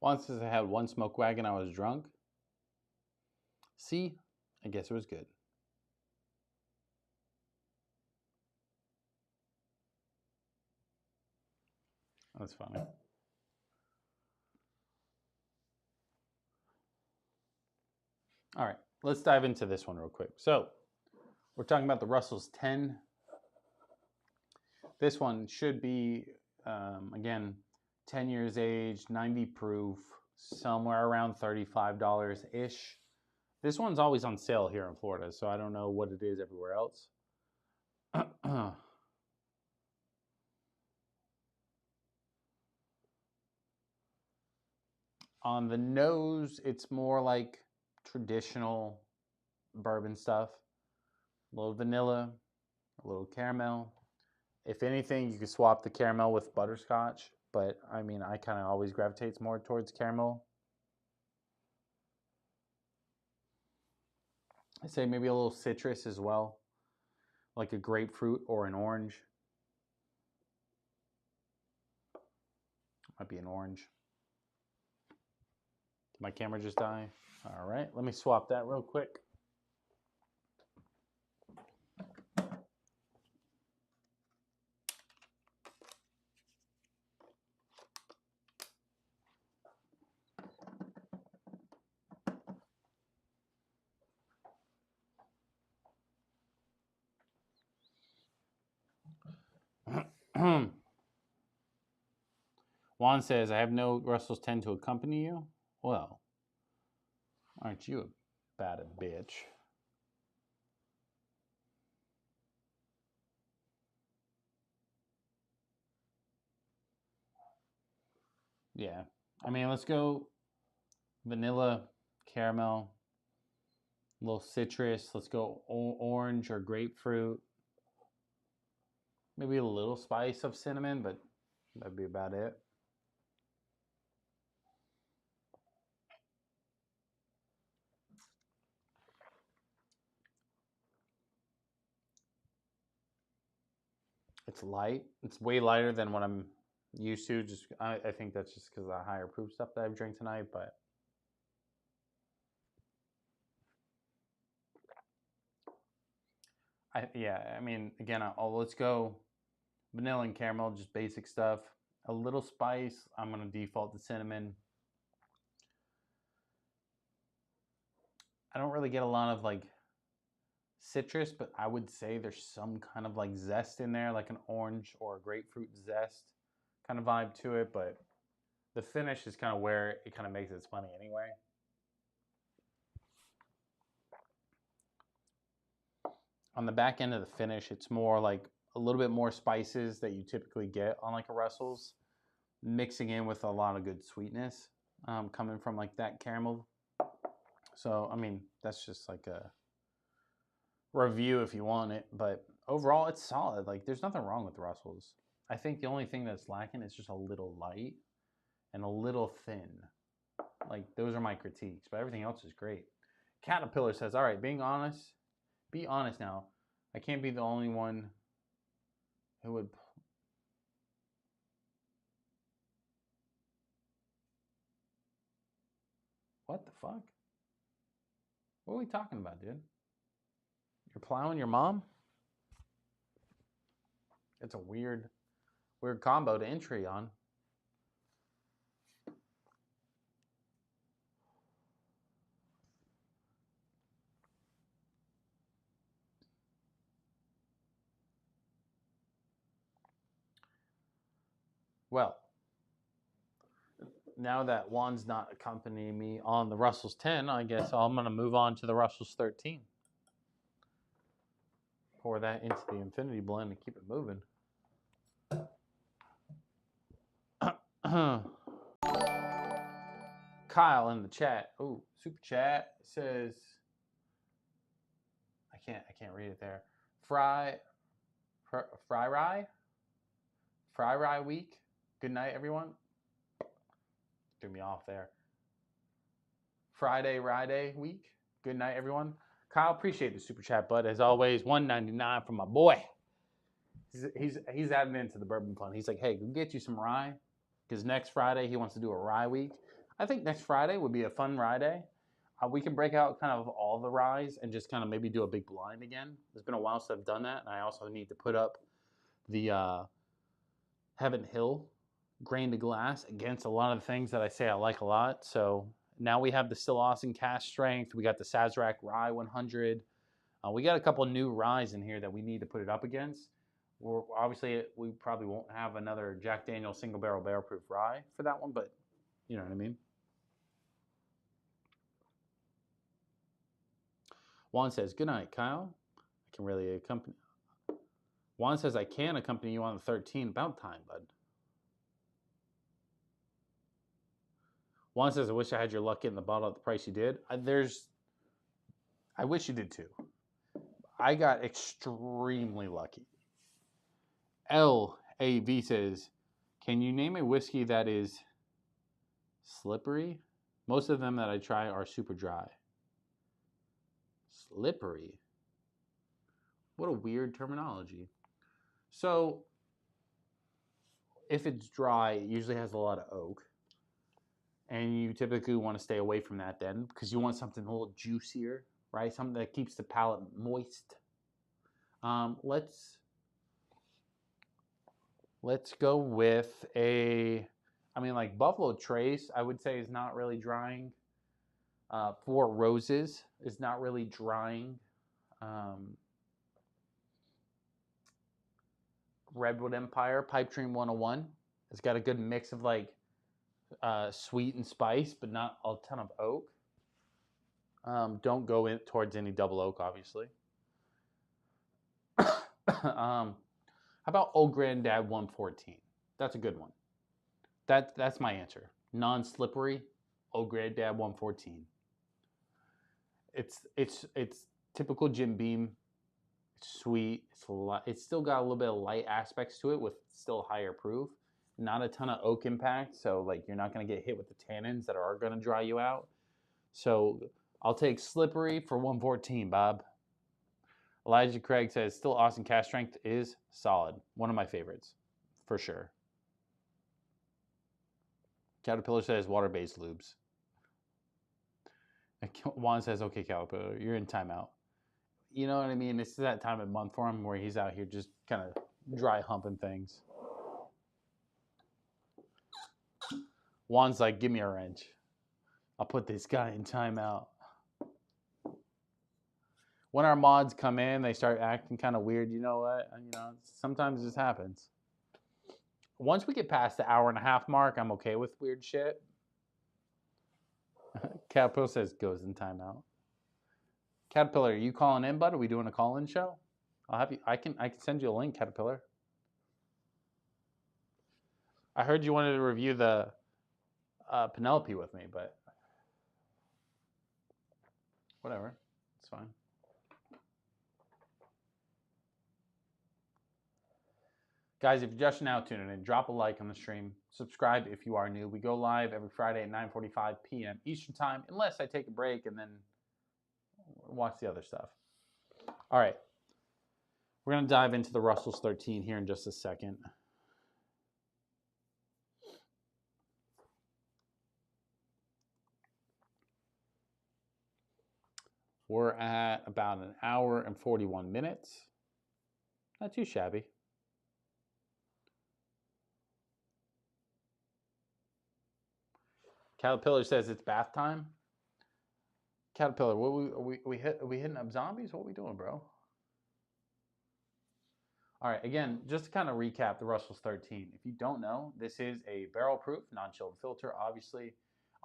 Once I had one smoke wagon, I was drunk. See, I guess it was good. That's funny. All right, let's dive into this one real quick. So we're talking about the Russell's 10. This one should be, again, 10 years age, 90 proof, somewhere around $35-ish. This one's always on sale here in Florida, so I don't know what it is everywhere else. On the nose, it's more like traditional bourbon stuff. A little vanilla, a little caramel. If anything, you could swap the caramel with butterscotch, but I mean, I kind of always gravitate more towards caramel. I'd say maybe a little citrus as well, like a grapefruit or an orange. Might be an orange. Did my camera just die? All right, let me swap that real quick. Juan says, I have no Russell's 10 to accompany you. Well, aren't you a bad bitch? Yeah. I mean, let's go vanilla, caramel, a little citrus. Let's go orange or grapefruit. Maybe a little spice of cinnamon, but that'd be about it. It's light. It's way lighter than what I'm used to. Just I think that's just because of the higher proof stuff that I've drank tonight. But I mean, again, let's go vanilla and caramel, just basic stuff. A little spice. I'm gonna default to cinnamon. I don't really get a lot of like citrus, but I would say there's some kind of like zest in there, like an orange or a grapefruit zest kind of vibe to it. But the finish is kind of where it kind of makes it funny anyway. On the back end of the finish, it's more like a little bit more spices that you typically get on like a Russell's, mixing in with a lot of good sweetness coming from like that caramel. So, I mean, that's just like a review if you want it, but overall it's solid. Like there's nothing wrong with Russell's. I think the only thing that's lacking is just a little light and a little thin. Like those are my critiques, but everything else is great. Caterpillar says, all right, be honest now. I can't be the only one Who would? What the fuck? What are we talking about, dude? You're plowing your mom? It's a weird combo to entry on. Well, now that Juan's not accompanying me on the Russell's 10, I guess I'm going to move on to the Russell's 13. Pour that into the Infinity Blend and keep it moving. Kyle in the chat. Oh, super chat says, I can't read it there. Fry Rye week. Good night, everyone. Threw me off there. Friday week. Good night, everyone. Kyle, appreciate the super chat, bud. As always, $1.99 from my boy. He's adding into the bourbon fund. He's like, hey, go get you some rye, because next Friday he wants to do a rye week. I think next Friday would be a fun rye day. We can break out kind of all the ryes and just kind of maybe do a big blind again. It's been a while since I've done that, and I also need to put up the Heaven Hill grain to glass against a lot of the things that I say I like a lot. So now we have the Still Awesome Cask Strength. We got the Sazerac Rye 100. We got a couple of new ryes in here that we need to put it up against. Obviously, we probably won't have another Jack Daniel's Single Barrel Barrel Proof Rye for that one, but you know what I mean. Juan says, good night, Kyle. I can really accompany. Juan says, I can accompany you on the 13. About time, bud. Juan says, I wish I had your luck getting the bottle at the price you did. I wish you did too. I got extremely lucky. LAV says, can you name a whiskey that is slippery? Most of them that I try are super dry. Slippery? What a weird terminology. So, if it's dry, it usually has a lot of oak. And you typically want to stay away from that then, because you want something a little juicier, right? Something that keeps the palate moist. Let's go with like Buffalo Trace, I would say is not really drying. Four Roses is not really drying. Redwood Empire, Pipe Dream 101. It's got a good mix of like sweet and spice, but not a ton of oak. Don't go in towards any double oak, obviously. How about Old Granddad 114? That's a good one. That's my answer. Non-slippery, Old Granddad 114. It's typical Jim Beam. It's sweet. It's still got a little bit of light aspects to it with still higher proof. Not a ton of oak impact, so like you're not going to get hit with the tannins that are going to dry you out. So I'll take slippery for 114, Bob. Elijah Craig says, Still Awesome Cask Strength is solid. One of my favorites, for sure. Caterpillar says, water-based lubes. Juan says, okay, Caterpillar, you're in timeout. You know what I mean? It's that time of month for him where he's out here just kind of dry humping things. Juan's like, give me a wrench. I'll put this guy in timeout. When our mods come in, they start acting kind of weird. You know what? Sometimes this happens. Once we get past the hour-and-a-half mark, I'm okay with weird shit. Caterpillar says goes in timeout. Caterpillar, are you calling in, bud? Are we doing a call-in show? I'll have you. I can send you a link, Caterpillar. I heard you wanted to review the Penelope with me, but whatever. It's fine. Guys, if you're just now tuning in, drop a like on the stream. Subscribe if you are new. We go live every Friday at 9:45 p.m. Eastern Time, unless I take a break and then watch the other stuff. All right. We're going to dive into the Russell's 13 here in just a second. We're at about an hour and 41 minutes. Not too shabby. Caterpillar says it's bath time. Caterpillar, what we hitting up zombies? What are we doing, bro? All right, again, just to kind of recap the Russell's 13. If you don't know, this is a barrel-proof, non-chilled filter, obviously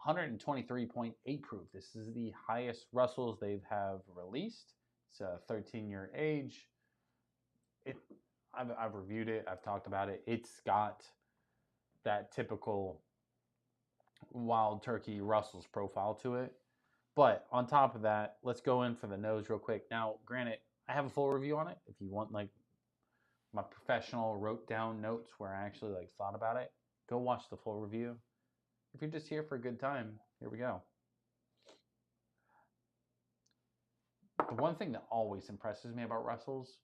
123.8 proof. This is the highest Russells they have released. It's a 13-year age. I've reviewed it. I've talked about it. It's got that typical wild turkey Russell's profile to it. But on top of that, let's go in for the nose real quick. Now, granted, I have a full review on it. If you want like my professional wrote down notes where I actually like thought about it, go watch the full review. If you're just here for a good time, here we go. The one thing that always impresses me about Russell's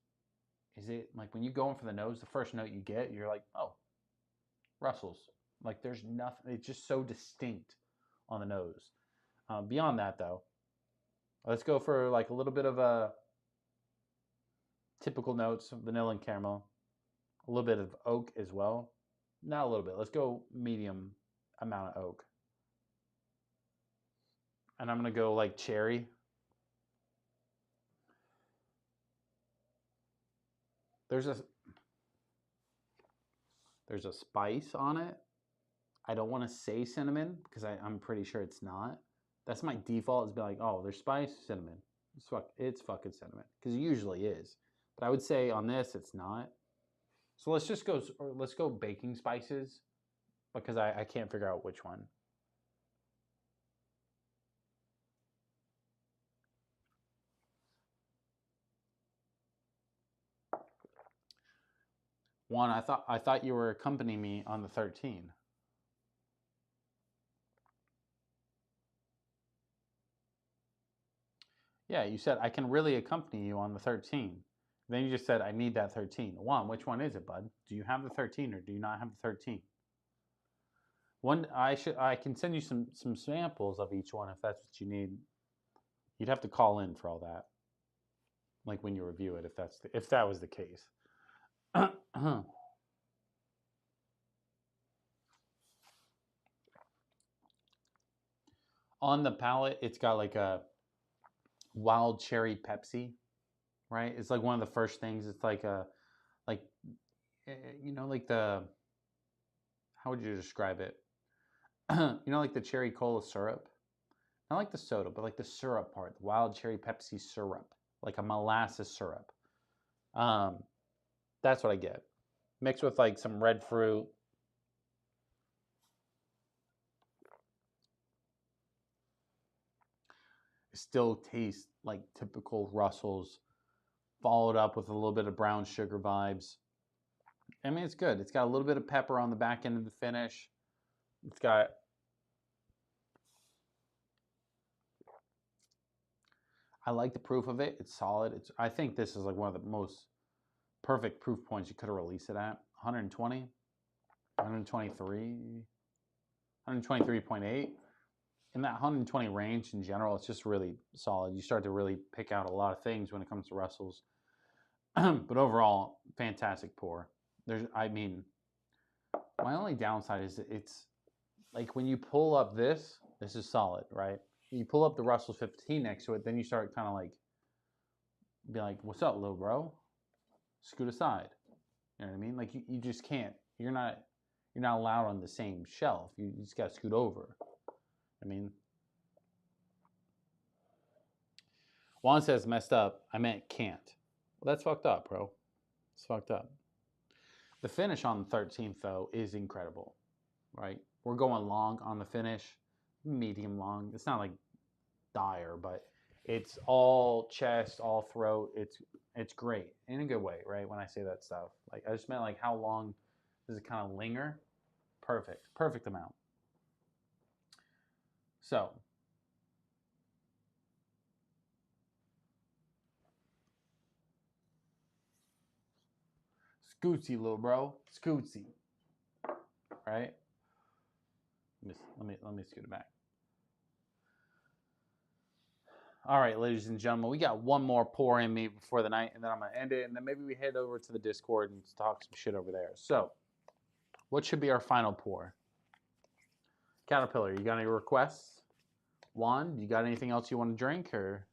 is it like when you go in for the nose, the first note you get, you're like, oh, Russell's. Like there's nothing, it's just so distinct on the nose. Beyond that though, let's go for like a little bit of a typical notes, vanilla and caramel, a little bit of oak as well. Not a little bit, let's go medium amount of oak. And I'm gonna go like cherry. There's a spice on it. I don't want to say cinnamon because I'm pretty sure it's not. That's my default, is be like, oh, there's spice, cinnamon. It's fucking cinnamon because it usually is. But I would say on this, it's not. So let's just go, or let's go baking spices because I can't figure out which one. Juan, I thought you were accompanying me on the 13. Yeah, you said I can really accompany you on the 13. Then you just said I need that 13. Juan, which one is it, bud? Do you have the 13 or do you not have the 13? One, I can send you some samples of each one if that's what you need. You'd have to call in for all that, like when you review it, if that was the case. On the palate, it's got like a wild cherry Pepsi, right? It's like one of the first things. It's like like the, how would you describe it? Like the cherry cola syrup. Not like the soda, but like the syrup part, the wild cherry Pepsi syrup, like a molasses syrup. That's what I get. Mixed with like some red fruit. It still tastes like typical Russell's, followed up with a little bit of brown sugar vibes. I mean, it's good. It's got a little bit of pepper on the back end of the finish. It's got I like the proof of it. It's solid. I think this is like one of the most perfect proof points you could have released it at. 120, 123, 123.8. In that 120 range in general, it's just really solid. You start to really pick out a lot of things when it comes to Russell's. But overall, fantastic pour. My only downside is it's like when you pull up this is solid, right? You pull up the Russell's 15 next to it, then you start kind of like, be like, what's up, little bro? Scoot aside. You know what I mean? Like you just can't. You're not allowed on the same shelf. You just got to scoot over. I mean, Juan says messed up. I meant can't. Well, that's fucked up, bro. It's fucked up. The finish on the 13th, though, is incredible, right? We're going long on the finish, medium long. It's not like dire, but it's all chest, all throat. It's great in a good way, right? When I say that stuff, like I just meant like how long does it kind of linger? Perfect amount. So Scootsy, little bro. Scootsy. Right? Let me scoot it back. All right, ladies and gentlemen, we got one more pour in me before the night, and then I'm going to end it, and then maybe we head over to the Discord and talk some shit over there. So, what should be our final pour? Caterpillar, you got any requests? Juan, you got anything else you want to drink, or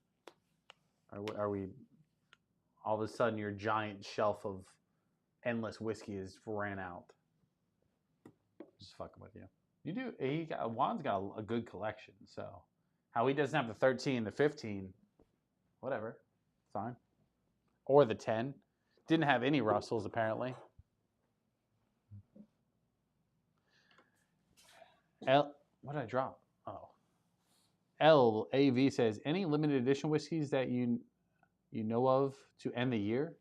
are we all of a sudden your giant shelf of endless whiskey is ran out? Just fucking with you. You do. Juan's got a good collection, so how he doesn't have the 13, the 15, whatever, fine. Or the 10. Didn't have any Russells apparently. What did I drop? Oh. LAV says, any limited edition whiskeys that you know of to end the year?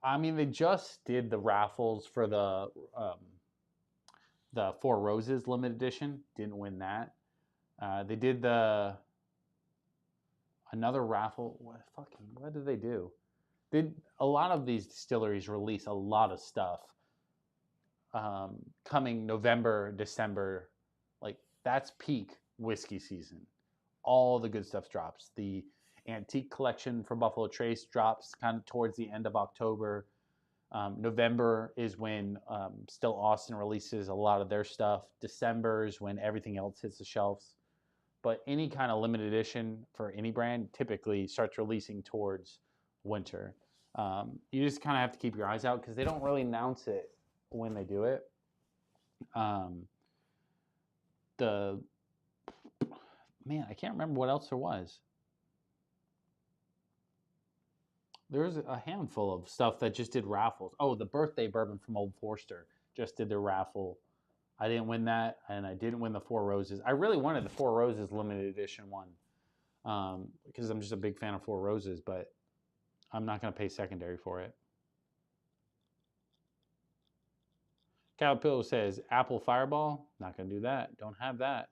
I mean, they just did the raffles for the Four Roses limited edition. Didn't win that. They did another raffle. What did they do? A lot of these distilleries release a lot of stuff coming November, December. Like, that's peak whiskey season. All the good stuff drops. The antique collection for Buffalo Trace drops kind of towards the end of October. November is when Still Austin releases a lot of their stuff. December is when everything else hits the shelves. But any kind of limited edition for any brand typically starts releasing towards winter. You just kind of have to keep your eyes out because they don't really announce it when they do it. I can't remember what else there was. There's a handful of stuff that just did raffles. Oh, the birthday bourbon from Old Forester just did their raffle. I didn't win that, and I didn't win the Four Roses. I really wanted the Four Roses limited edition one because I'm just a big fan of Four Roses, but I'm not going to pay secondary for it. Caterpillar says, Apple Fireball. Not going to do that. Don't have that.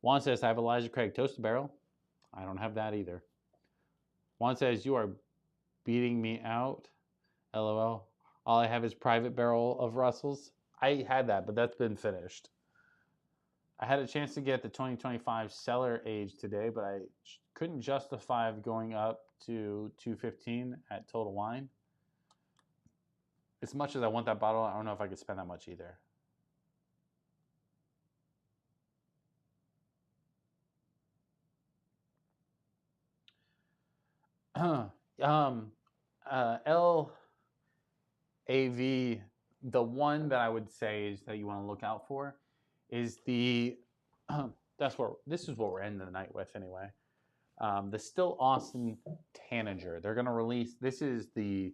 Juan says, I have Elijah Craig Toasted Barrel. I don't have that either. Juan says, you are beating me out. LOL. All I have is Private Barrel of Russell's. I had that, but that's been finished. I had a chance to get the 2025 cellar age today, but I couldn't justify going up to $215 at Total Wine. As much as I want that bottle, I don't know if I could spend that much either. LAV, the one that I would say is that you want to look out for is this is what we're ending the night with anyway. The Still Austin Tanager. They're going to release, this is the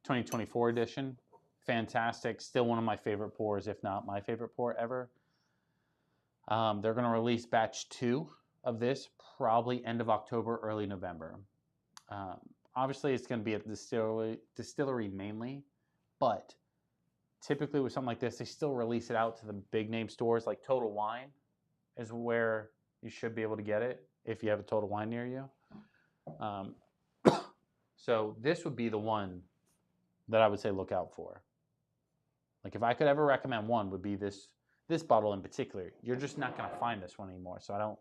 2024 edition. Fantastic. Still one of my favorite pours, if not my favorite pour ever. They're going to release batch 2 of this, probably end of October, early November. Obviously, it's going to be at the distillery mainly, but typically with something like this, they still release it out to the big name stores. Like Total Wine is where you should be able to get it if you have a Total Wine near you. So this would be the one that I would say look out for. Like, if I could ever recommend one, would be this bottle in particular. You're just not going to find this one anymore. So I'm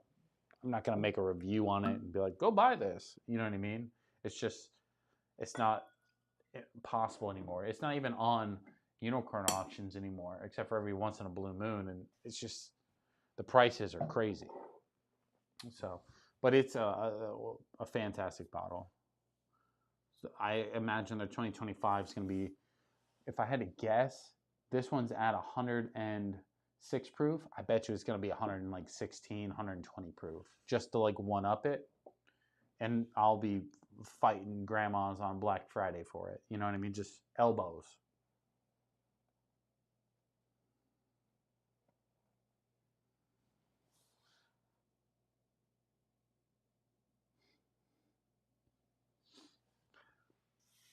not going to make a review on it and be like, go buy this. You know what I mean? It's not possible anymore. It's not even on unicorn auctions anymore, except for every once in a blue moon. And it's just, the prices are crazy. So, but it's a fantastic bottle. So I imagine the 2025 is going to be, if I had to guess, this one's at 106 proof. I bet you it's going to be 116, 120 proof, just to like one up it. And I'll be fighting grandmas on Black Friday for it. You know what I mean? Just elbows.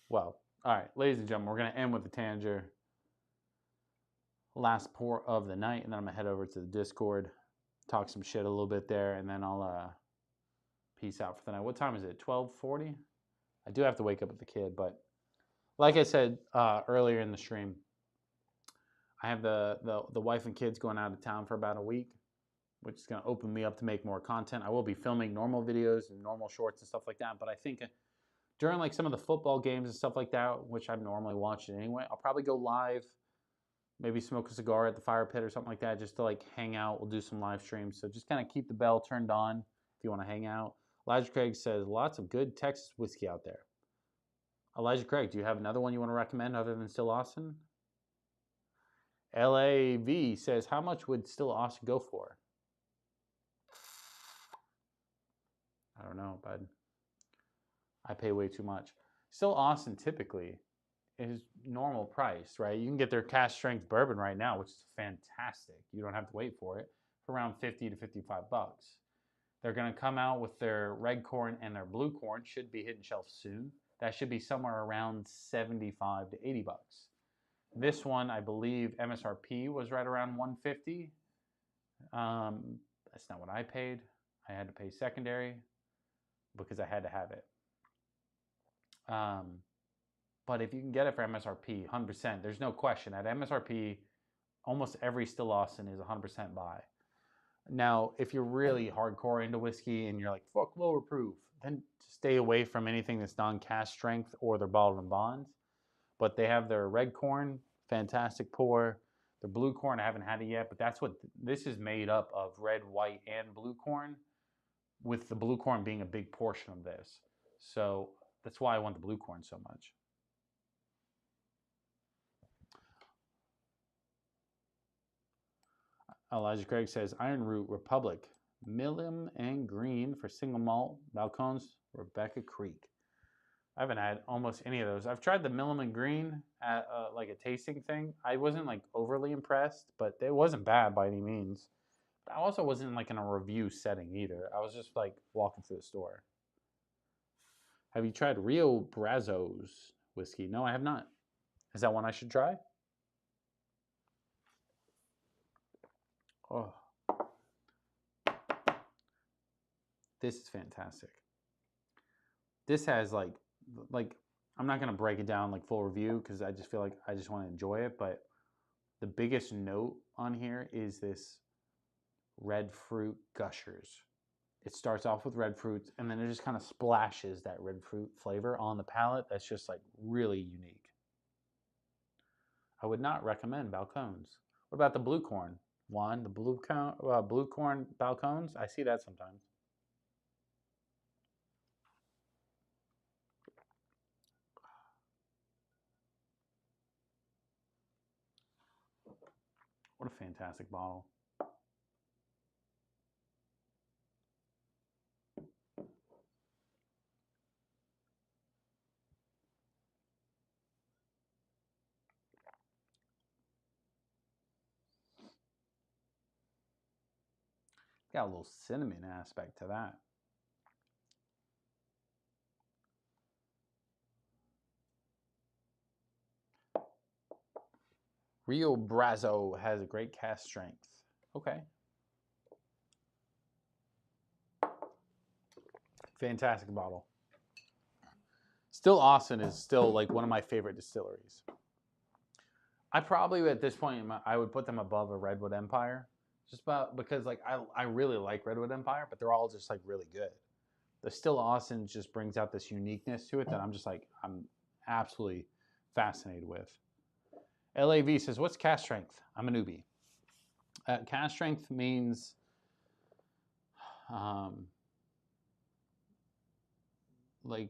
Well, all right, ladies and gentlemen, we're going to end with the Tanager. Last pour of the night, and then I'm going to head over to the Discord, talk some shit a little bit there, and then I'll peace out for the night. What time is it? 12:40? I do have to wake up with the kid, but Like I said earlier in the stream, I have the wife and kids going out of town for about a week, which is going to open me up to make more content. I will be filming normal videos and normal shorts and stuff like that. But I think during like some of the football games and stuff like that, which I'm normally watching anyway, I'll probably go live, maybe smoke a cigar at the fire pit or something like that, just to like hang out. We'll do some live streams. So just kind of keep the bell turned on if you want to hang out. Elijah Craig says lots of good Texas whiskey out there. Elijah Craig, do you have another one you want to recommend other than Still Austin? LAV says, how much would Still Austin go for? I don't know, bud. I pay way too much. Still Austin typically is normal price, right? You can get their cask strength bourbon right now, which is fantastic. You don't have to wait for it, for around 50 to 55 bucks. They're going to come out with their red corn and their blue corn, should be hitting shelves soon. That should be somewhere around 75 to 80 bucks. This one, I believe MSRP was right around 150. That's not what I paid. I had to pay secondary because I had to have it. But if you can get it for MSRP, 100%, there's no question. At MSRP, almost every Still Austin is 100% buy. Now, if you're really hardcore into whiskey and you're like, fuck lower proof, then stay away from anything that's non-cask strength or their bottled in bonds. But they have their red corn, fantastic pour. Their blue corn, I haven't had it yet, but that's what this is made up of: red, white, and blue corn, with the blue corn being a big portion of this. So that's why I want the blue corn so much. Elijah Craig says, Iron Root Republic, Millam and Green for single malt, Balcones, Rebecca Creek. I haven't had almost any of those. I've tried the Millam and Green at like a tasting thing. I wasn't like overly impressed, but it wasn't bad by any means. But I also wasn't like in a review setting either. I was just like walking through the store. Have you tried Rio Brazos whiskey? No, I have not. Is that one I should try? Oh, this is fantastic. This has like I'm not gonna break it down like full review because I just feel like I just want to enjoy it. But the biggest note on here is this red fruit gushers. It starts off with red fruits and then it just kind of splashes that red fruit flavor on the palate. That's just like really unique. I would not recommend Balcones. What about the blue corn? Juan, the blue corn Balcones? I see that sometimes. What a fantastic bottle. Got a little cinnamon aspect to that. Rio Brazo has a great cask strength. Okay. Fantastic bottle. Still Austin is still like one of my favorite distilleries. I probably at this point I would put them above a Redwood Empire, just about because like I really like Redwood Empire, but they're all just like really good. The Still Austin just brings out this uniqueness to it that I'm absolutely fascinated with. LAV says, what's cask strength? I'm a newbie. Cask strength means like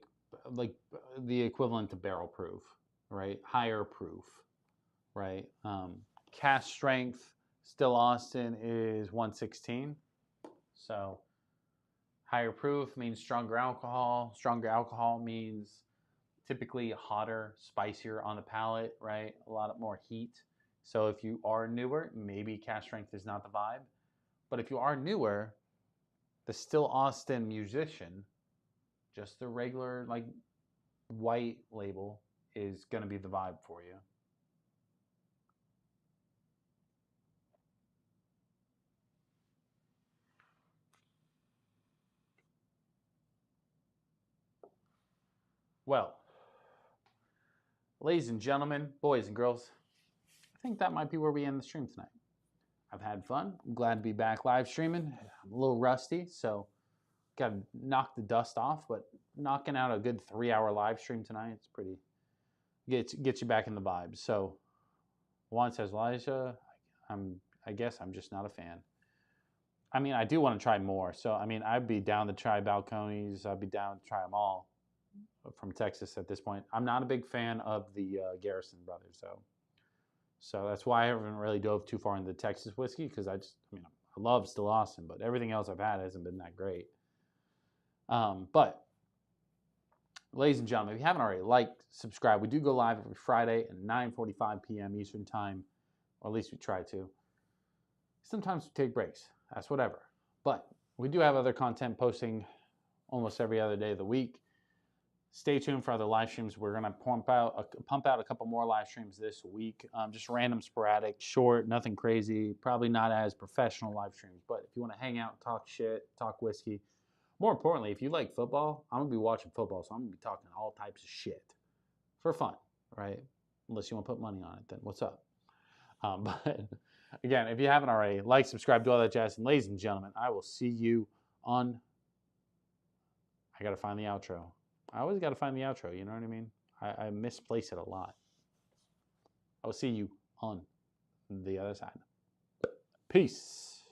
the equivalent to barrel proof, right? Higher proof, right? Cask strength, Still Austin is 116. So higher proof means stronger alcohol. Stronger alcohol means typically hotter, spicier on the palate, right? A lot more heat. So if you are newer, maybe cask strength is not the vibe. But if you are newer, the Still Austin Musician, just the regular like white label, is going to be the vibe for you. Well, Ladies and gentlemen, boys and girls, I think that might be where we end the stream tonight. I've had fun. I'm glad to be back live streaming. I'm a little rusty, so got to knock the dust off, but knocking out a good 3-hour live stream tonight, it's pretty, gets you back in the vibes. So Juan says, Elijah, I guess I'm just not a fan. I mean, I do want to try more. So, I mean, I'd be down to try Balcones. I'd be down to try them all from Texas at this point. I'm not a big fan of the Garrison brothers, though. So that's why I haven't really dove too far into Texas whiskey, because I love Still Austin, but everything else I've had hasn't been that great. But, ladies and gentlemen, if you haven't already, like, subscribe. We do go live every Friday at 9:45 p.m. Eastern Time, or at least we try to. Sometimes we take breaks. That's whatever. But we do have other content posting almost every other day of the week. Stay tuned for other live streams. We're going to pump out a couple more live streams this week. Just random, sporadic, short, nothing crazy. Probably not as professional live streams. But if you want to hang out, talk shit, talk whiskey. More importantly, if you like football, I'm going to be watching football. So I'm going to be talking all types of shit for fun, right? Unless you want to put money on it, then what's up? But again, if you haven't already, like, subscribe, do all that jazz. And ladies and gentlemen, I will see you on... I got to find the outro. I always got to find the outro, you know what I mean? I misplace it a lot. I will see you on the other side. Peace.